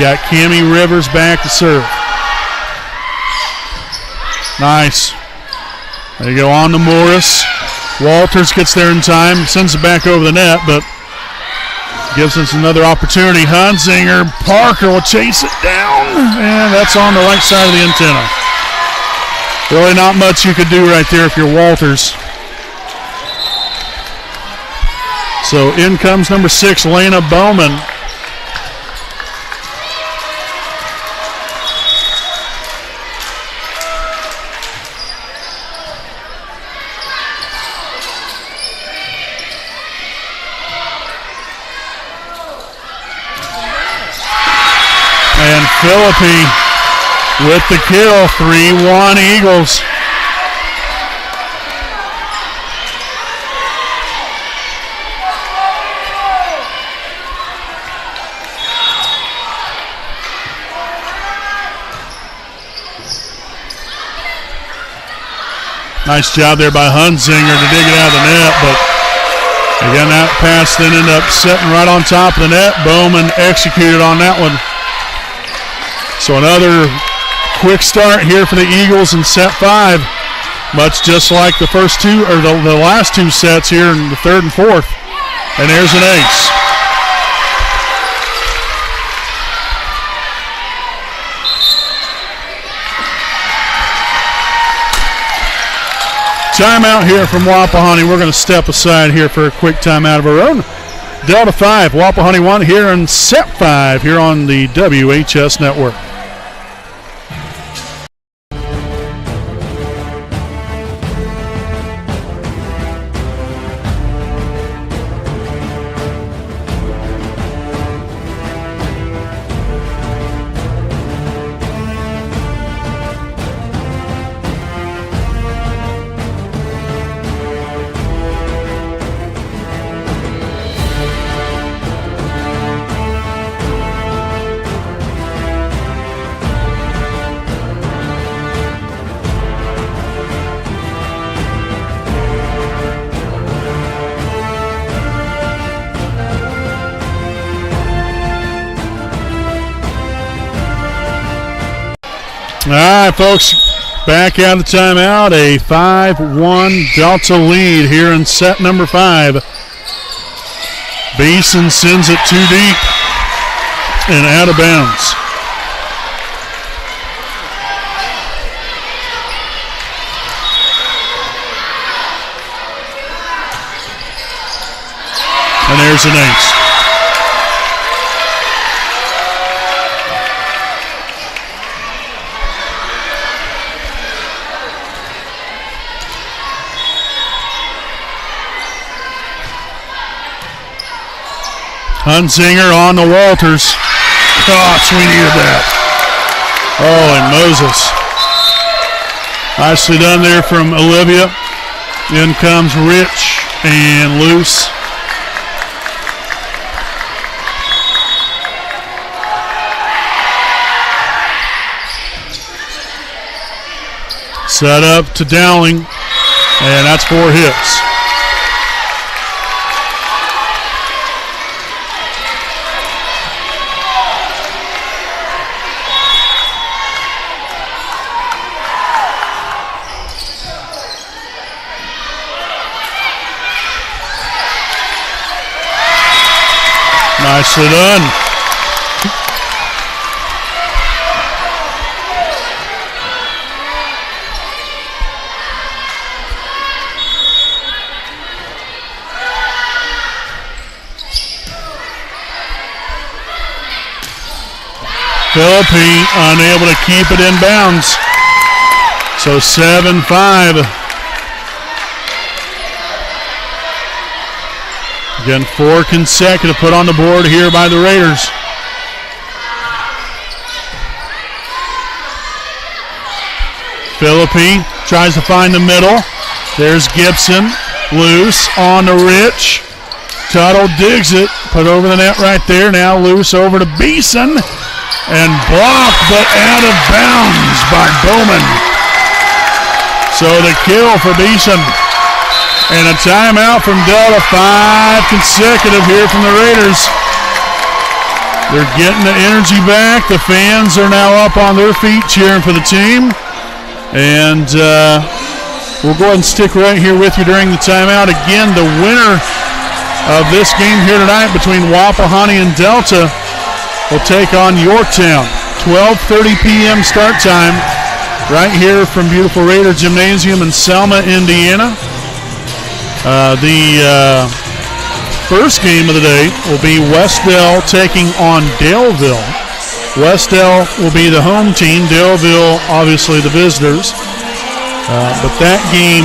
[SPEAKER 1] Got Cammie Rivers back to serve. Nice. There you go, on to Morris. Walters gets there in time, sends it back over the net, but gives us another opportunity. Hunzinger, Parker will chase it down, and that's on the right side of the antenna. Really not much you could do right there if you're Walters. So in comes number 6, Lena Bowman. And Philippi with the kill, 3-1 Eagles. Nice job there by Hunzinger to dig it out of the net, but again, that pass then ended up sitting right on top of the net. Bowman executed on that one. So another quick start here for the Eagles in set 5, much just like the first two, or the last two sets here in the third and fourth. And there's an ace. Timeout here from Wapahani. We're going to step aside here for a quick timeout of our own. Delta 5, Wapahani 1 here in set 5 here on the WHS Network. All right, folks, back out of the timeout. A 5-1 Delta lead here in set number 5. Beeson sends it too deep and out of bounds. And there's an ace. Hunzinger on to Walters. Gosh, we needed that. Oh, and Moses. Nicely done there from Olivia. In comes Rich and loose. Set up to Dowling, and that's 4 hits. Nicely done. Philippi unable to keep it in bounds. So 7-5. Again, 4 consecutive put on the board here by the Raiders. Philippi tries to find the middle. There's Gibson. Loose on to Rich. Tuttle digs it. Put over the net right there. Now loose over to Beeson. And blocked, but out of bounds by Bowman. So the kill for Beeson. And a timeout from Delta. 5 consecutive here from the Raiders. They're getting the energy back. The fans are now up on their feet cheering for the team. And we'll go ahead and stick right here with you during the timeout. Again, the winner of this game here tonight between Wapahani and Delta will take on Yorktown. 12:30 p.m. start time right here from beautiful Raider Gymnasium in Selma, Indiana. The first game of the day will be Westdale taking on Daleville. Westdale will be the home team. Daleville, obviously, the visitors. But that game,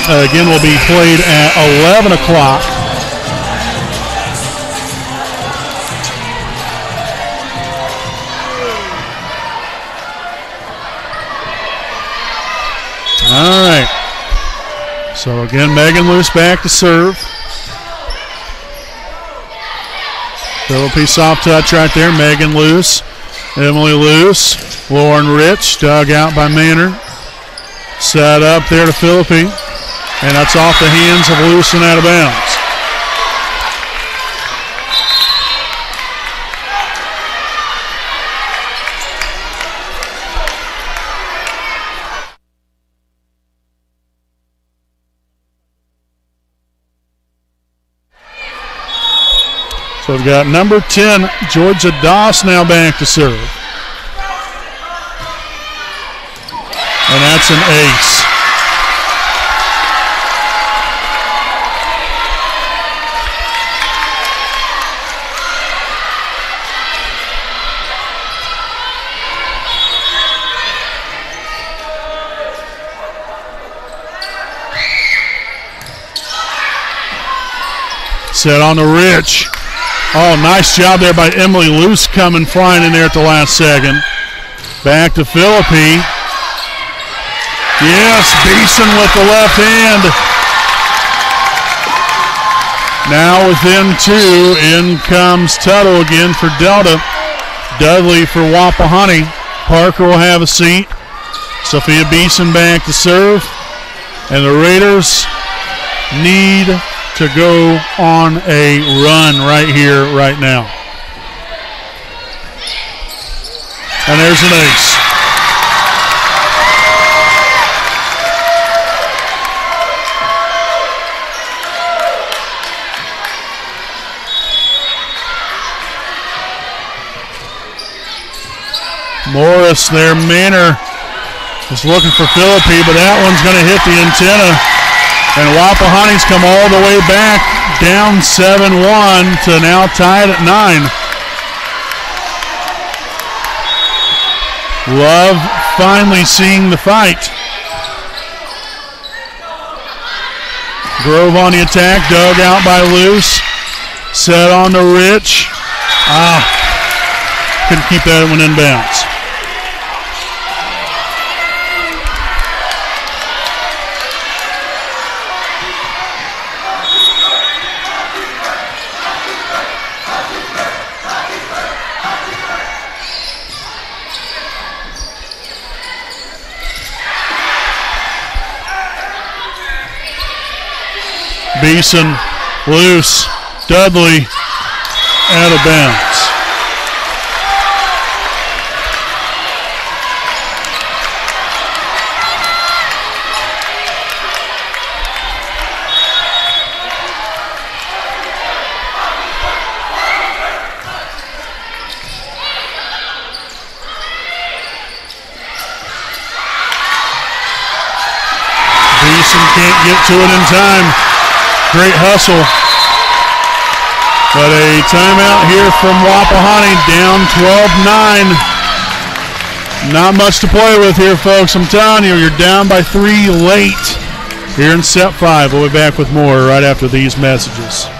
[SPEAKER 1] again, will be played at 11 o'clock. All right. So, again, Megan Luce back to serve. Philippi soft touch right there. Megan Luce. Emily Luce. Lauren Rich. Dug out by Manor. Set up there to Philippi. And that's off the hands of Luce and out of bounds. So we've got number 10, Georgia Doss, now back to serve. And that's an ace. Set on the Rich. Oh, nice job there by Emily Luce coming flying in there at the last second. Back to Philippi. Yes, Beeson with the left hand. Now within 2, in comes Tuttle again for Delta. Dudley for Wapahani. Parker will have a seat. Sophia Beeson back to serve. And the Raiders need to go on a run right here, right now. And there's an ace. Morris there, Manor is looking for Philippi, but that one's going to hit the antenna. And Wapahani's come all the way back, down 7-1 to now tied at 9. Love finally seeing the fight. Grove on the attack, dug out by Luce. Set on to Rich. Couldn't keep that one in bounds. Beeson, Luce, Dudley, out of bounds. Beeson can't get to it in time. Great hustle. But a timeout here from Wapahani, down 12-9. Not much to play with here, folks. I'm telling you, you're down by 3 late here in set 5. We'll be back with more right after these messages.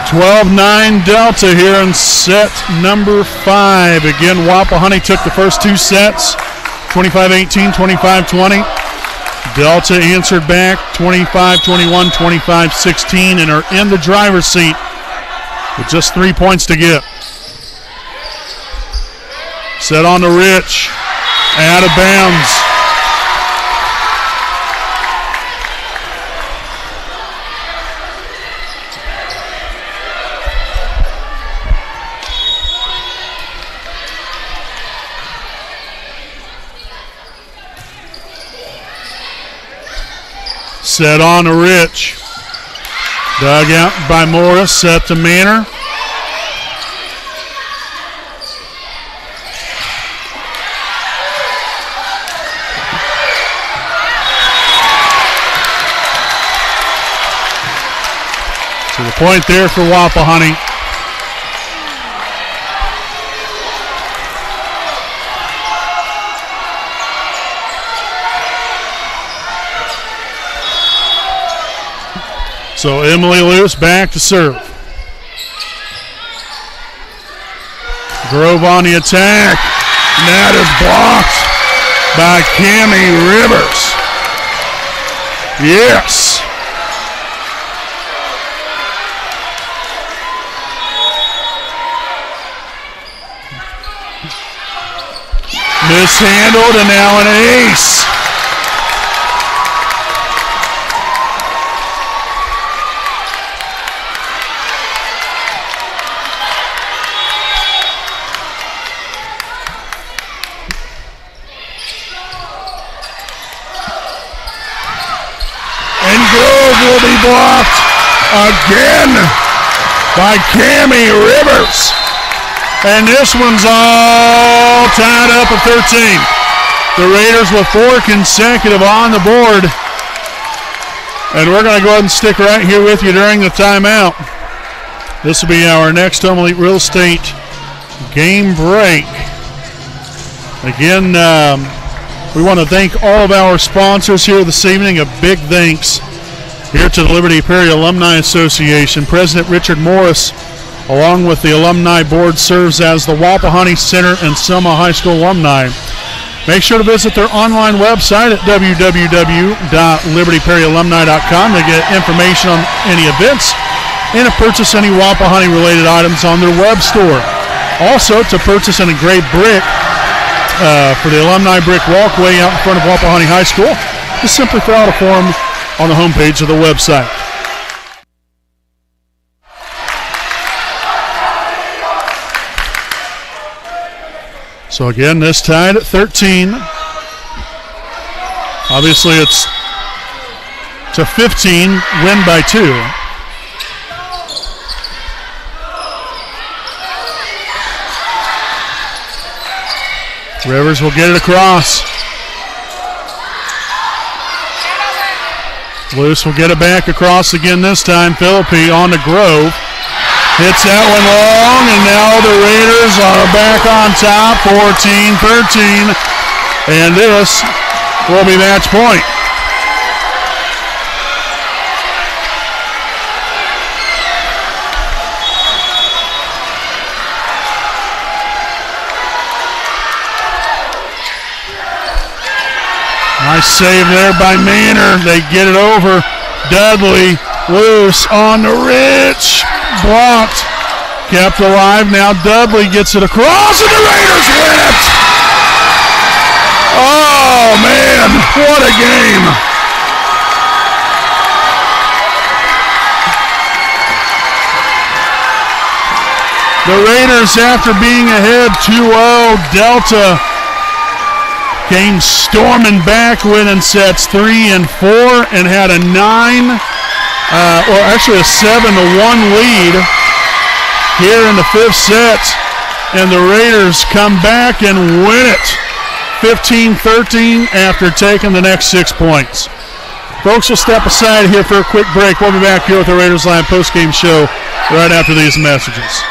[SPEAKER 1] 12-9 Delta here in set number 5. Again, Wapahani took the first 2 sets, 25-18, 25-20. Delta answered back, 25-21, 25-16, and are in the driver's seat with just 3 points to get. Set on to Rich, out of bounds. Set on to Rich. Dug out by Morris. Set to Manor. So the point there for Wapahani. So Emily Lewis back to serve. Grove on the attack. And that is blocked by Cammie Rivers. Yes. Mishandled and now an ace. Will be blocked again by Cammie Rivers. And this one's all tied up at 13. The Raiders with 4 consecutive on the board. And we're going to go ahead and stick right here with you during the timeout. This will be our next Home Elite Real Estate game break. Again, we want to thank all of our sponsors here this evening. A big thanks here to the Liberty Perry Alumni Association. President Richard Morris, along with the Alumni Board, serves as the Wapahani Center and Selma High School alumni. Make sure to visit their online website at www.libertyperryalumni.com to get information on any events and to purchase any Wapahani-related items on their web store. Also, to purchase an engraved brick for the Alumni Brick Walkway out in front of Wapahani High School, just simply fill out a form on the homepage of the website. So again, this tied at 13. Obviously it's to 15, win by 2. Rivers will get it across. Luce will get it back across again this time. Philippi on to Grove. Hits that one long, and now the Raiders are back on top, 14-13. And this will be match point. Nice save there by Manor. They get it over. Dudley, loose on the Rich. Blocked. Kept alive. Now Dudley gets it across, and the Raiders win it. Oh, man. What a game. The Raiders, after being ahead 2-0, Delta came storming back, winning sets 3 and 4, and had a 7-1 lead here in the 5th set. And the Raiders come back and win it 15-13 after taking the next 6 points. Folks, we'll step aside here for a quick break. We'll be back here with the Raiders Live postgame show right after these messages.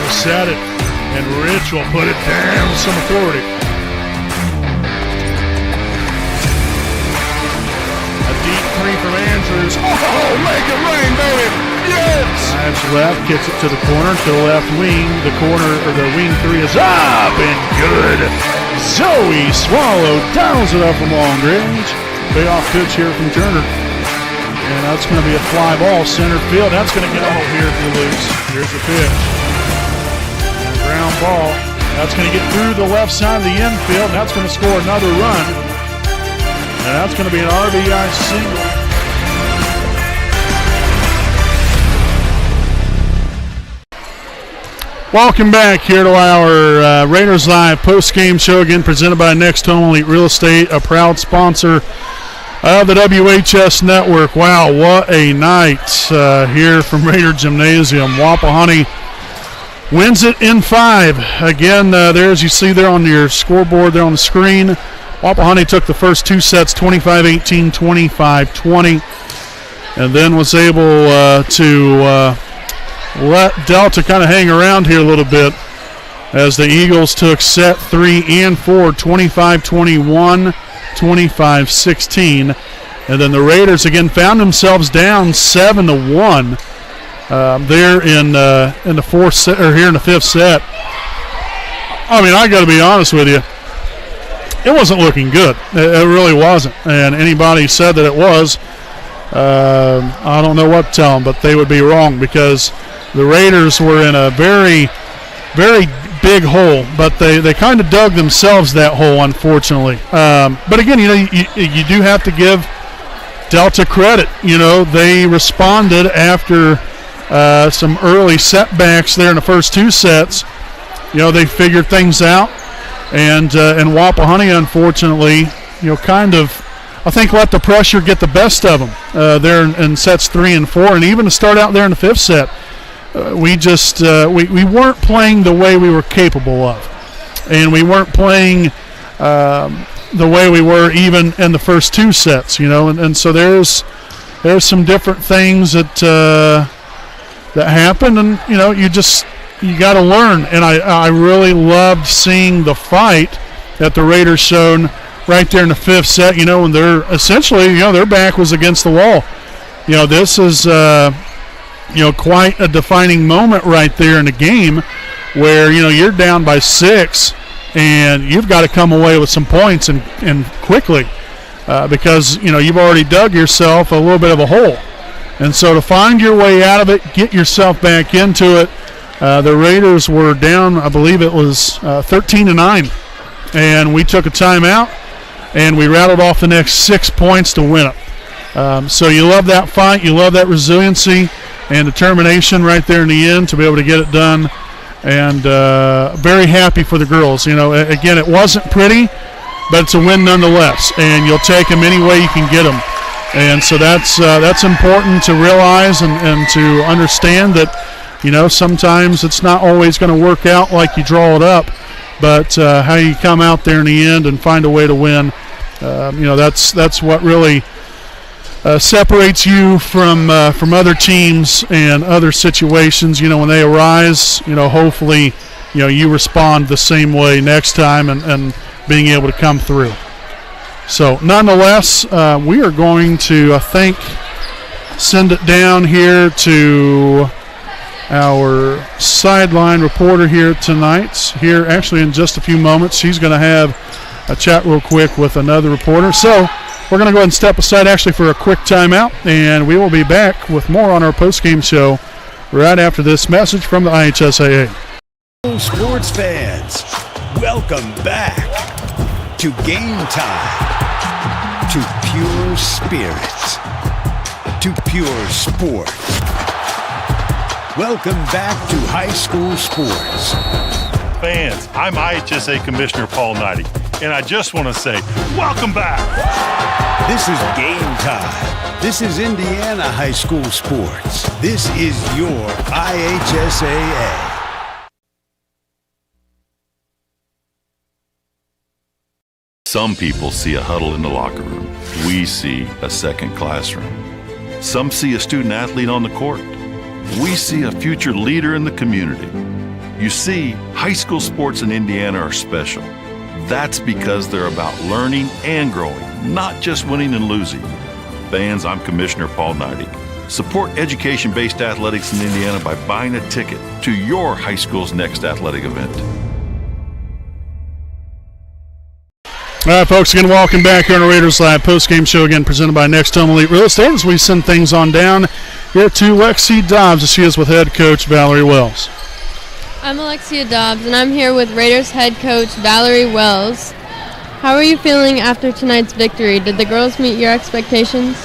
[SPEAKER 1] to set it, and Rich will put it down with some authority. A deep three from Andrews. Oh, make it rain, baby! Yes! Drives left, kicks it to the corner, to the left wing. The corner, or the wing three is up and good. Zoe Swallow dials it up from long range. Payoff pitch here from Turner. And that's going to be a fly ball, center field. That's going to get out here if you lose. Here's the pitch. And a ground ball. That's going to get through the left side of the infield. That's going to score another run. And that's going to be an RBI single. Welcome back here to our Raiders Live post-game show, again presented by Next Home Elite Real Estate, a proud sponsor of the WHS Network. Wow, what a night here from Raider Gymnasium. Wapahani wins it in 5. Again, there as you see there on your scoreboard there on the screen, Wapahani took the first 2 sets 25-18, 25-20, and then was able to let Delta kind of hang around here a little bit as the Eagles took set 3 and 4, 25-21, 25-16. And then the Raiders again found themselves down 7-1 there in the fourth set, or here in the 5th set. I mean, I got to be honest with you, it wasn't looking good. It really wasn't. And anybody said that it was, I don't know what to tell them, but they would be wrong, because the Raiders were in a very, very big hole, but they kind of dug themselves that hole, unfortunately. But again, you do have to give Delta credit. They responded after some early setbacks there in the first 2 sets. They figured things out, and Wapahani, unfortunately, kind of, I think, let the pressure get the best of them there in sets 3 and 4, and even to start out there in the 5th set. We just we weren't playing the way we were capable of, and we weren't playing the way we were even in the first 2 sets, and so there's some different things that happen, and you got to learn. And I really loved seeing the fight that the Raiders shown right there in the 5th set. When they're essentially their back was against the wall. This is quite a defining moment right there in the game where, you're down by 6 and you've got to come away with some points and quickly because, you've already dug yourself a little bit of a hole. And so to find your way out of it, get yourself back into it, the Raiders were down, I believe it was 13-9, and we took a timeout and we rattled off the next 6 points to win it. So you love that fight, you love that resiliency and determination right there in the end to be able to get it done, and very happy for the girls. Again, it wasn't pretty, but it's a win nonetheless, and you'll take them any way you can get them. And so that's important to realize and to understand that, sometimes it's not always going to work out like you draw it up, but how you come out there in the end and find a way to win, that's what really separates you from other teams and other situations. When they arise, hopefully, you respond the same way next time and being able to come through. So nonetheless, we are going to, I think, send it down here to our sideline reporter here tonight. Here, actually, in just a few moments, she's going to have a chat real quick with another reporter. So we're going to go ahead and step aside actually for a quick timeout, and we will be back with more on our postgame show right after this message from the IHSAA.
[SPEAKER 11] Sports fans, welcome back to Game Time, to pure spirits, to pure sports. Welcome back to high school sports.
[SPEAKER 12] Fans, I'm IHSA Commissioner Paul Knighty, and I just want to say, welcome back.
[SPEAKER 11] This is Game Time. This is Indiana high school sports. This is your IHSAA.
[SPEAKER 17] Some people see a huddle in the locker room. We see a second classroom. Some see a student athlete on the court. We see a future leader in the community. You see, high school sports in Indiana are special. That's because they're about learning and growing, not just winning and losing. Fans, I'm Commissioner Paul Neidig. Support education-based athletics in Indiana by buying a ticket to your high school's next athletic event.
[SPEAKER 1] All right, folks, again, welcome back here on the Raiders Live postgame show, again presented by Next Home Elite Real Estate, as we send things on down here to Lexi Dobbs, as she is with head coach Valerie Wells.
[SPEAKER 3] I'm Alexia Dobbs, and I'm here with Raiders head coach Valerie Wells. How are you feeling after tonight's victory? Did the girls meet your expectations?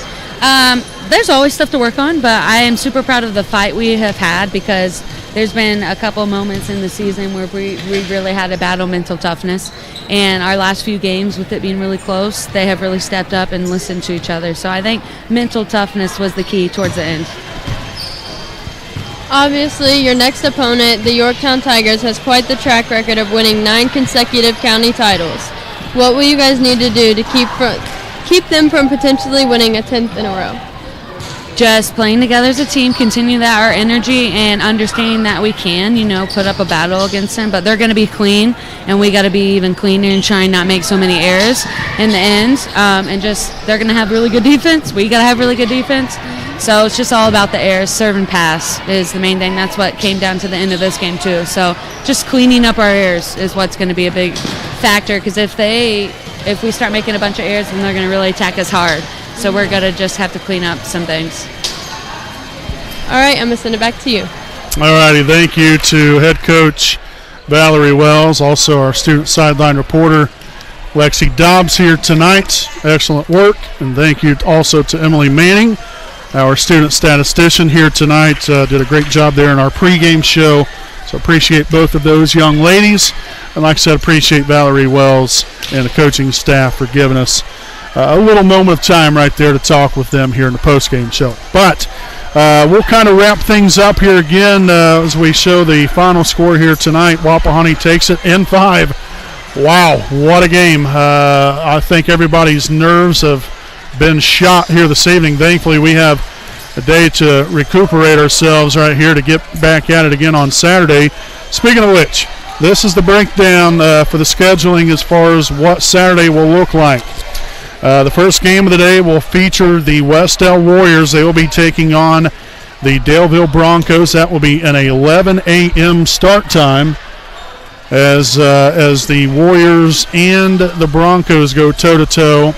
[SPEAKER 4] There's always stuff to work on, but I am super proud of the fight we have had, because there's been a couple moments in the season where we really had to battle mental toughness. And our last few games, with it being really close, they have really stepped up and listened to each other. So I think mental toughness was the key towards the end.
[SPEAKER 3] Obviously, your next opponent, the Yorktown Tigers, has quite the track record of winning 9 consecutive county titles. What will you guys need to do to keep them from potentially winning a 10th in a row?
[SPEAKER 4] Just playing together as a team, continue our energy, and understanding that we can, put up a battle against them. But they're going to be clean, and we got to be even cleaner and try and not make so many errors in the end. And they're going to have really good defense. We got to have really good defense. So it's just all about the errors. Serve and pass is the main thing. That's what came down to the end of this game too. So just cleaning up our errors is what's going to be a big factor, because if we start making a bunch of errors, then they're going to really attack us hard. So we're going to just have to clean up some things.
[SPEAKER 3] All right, I'm going to send it back to you.
[SPEAKER 1] All righty, thank you to head coach Valerie Wells, also our student sideline reporter Lexi Dobbs here tonight. Excellent work, and thank you also to Emily Manning, our student statistician here tonight. Did a great job there in our pregame show, so appreciate both of those young ladies. And like I said, appreciate Valerie Wells and the coaching staff for giving us a little moment of time right there to talk with them here in the postgame show. But we'll kind of wrap things up here again as we show the final score here tonight. Wapahani takes it in 5. Wow, what a game. I think everybody's nerves have been shot here this evening. Thankfully, we have a day to recuperate ourselves right here to get back at it again on Saturday. Speaking of which, this is the breakdown for the scheduling as far as what Saturday will look like. The first game of the day will feature the Westdale Warriors. They will be taking on the Daleville Broncos. That will be an 11 a.m. start time as the Warriors and the Broncos go toe-to-toe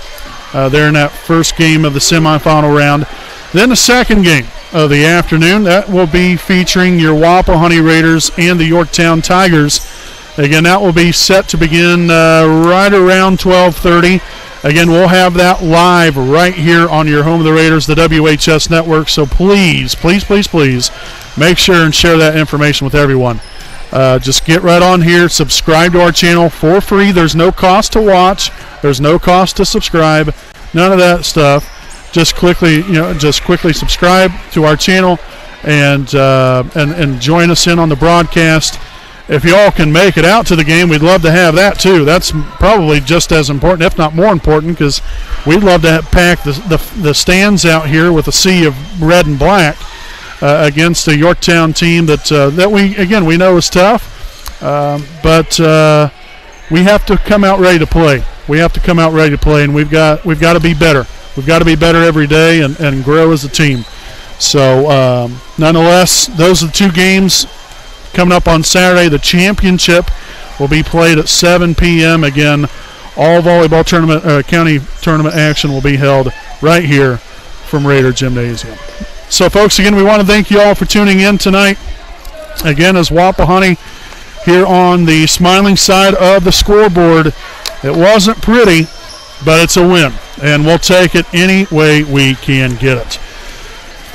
[SPEAKER 1] there in that first game of the semifinal round. Then the second game of the afternoon, that will be featuring your Wapahani Raiders and the Yorktown Tigers. Again, that will be set to begin right around 12:30. Again, we'll have that live right here on your home of the Raiders, the WHS Network. So please, please, please, please make sure and share that information with everyone. Just get right on here, subscribe to our channel for free. There's no cost to watch. There's no cost to subscribe. None of that stuff. Just quickly subscribe to our channel and join us in on the broadcast. If you all can make it out to the game, we'd love to have that too. That's probably just as important, if not more important, because we'd love to pack the stands out here with a sea of red and black against a Yorktown team that we know is tough, but we have to come out ready to play. We have to come out ready to play, and we've got to be better. We've got to be better every day and grow as a team. So nonetheless, those are the two games coming up on Saturday. The championship will be played at 7 p.m. Again, all volleyball tournament, county tournament action will be held right here from Raider Gymnasium. So, folks, again, we want to thank you all for tuning in tonight. Again, as Wapahani here on the smiling side of the scoreboard. It wasn't pretty, but it's a win, and we'll take it any way we can get it.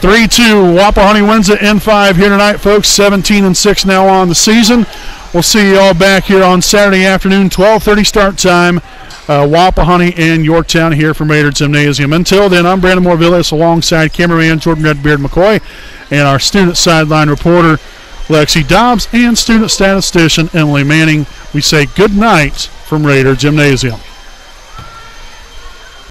[SPEAKER 1] 3-2, Wapahani wins it in 5 here tonight, folks. 17-6 now on the season. We'll see you all back here on Saturday afternoon, 12:30 start time. Wapahani and Yorktown here from Raider Gymnasium. Until then, I'm Brandon Morvillas alongside cameraman Jordan Redbeard McCoy and our student sideline reporter Lexi Dobbs and student statistician Emily Manning. We say good night from Raider Gymnasium.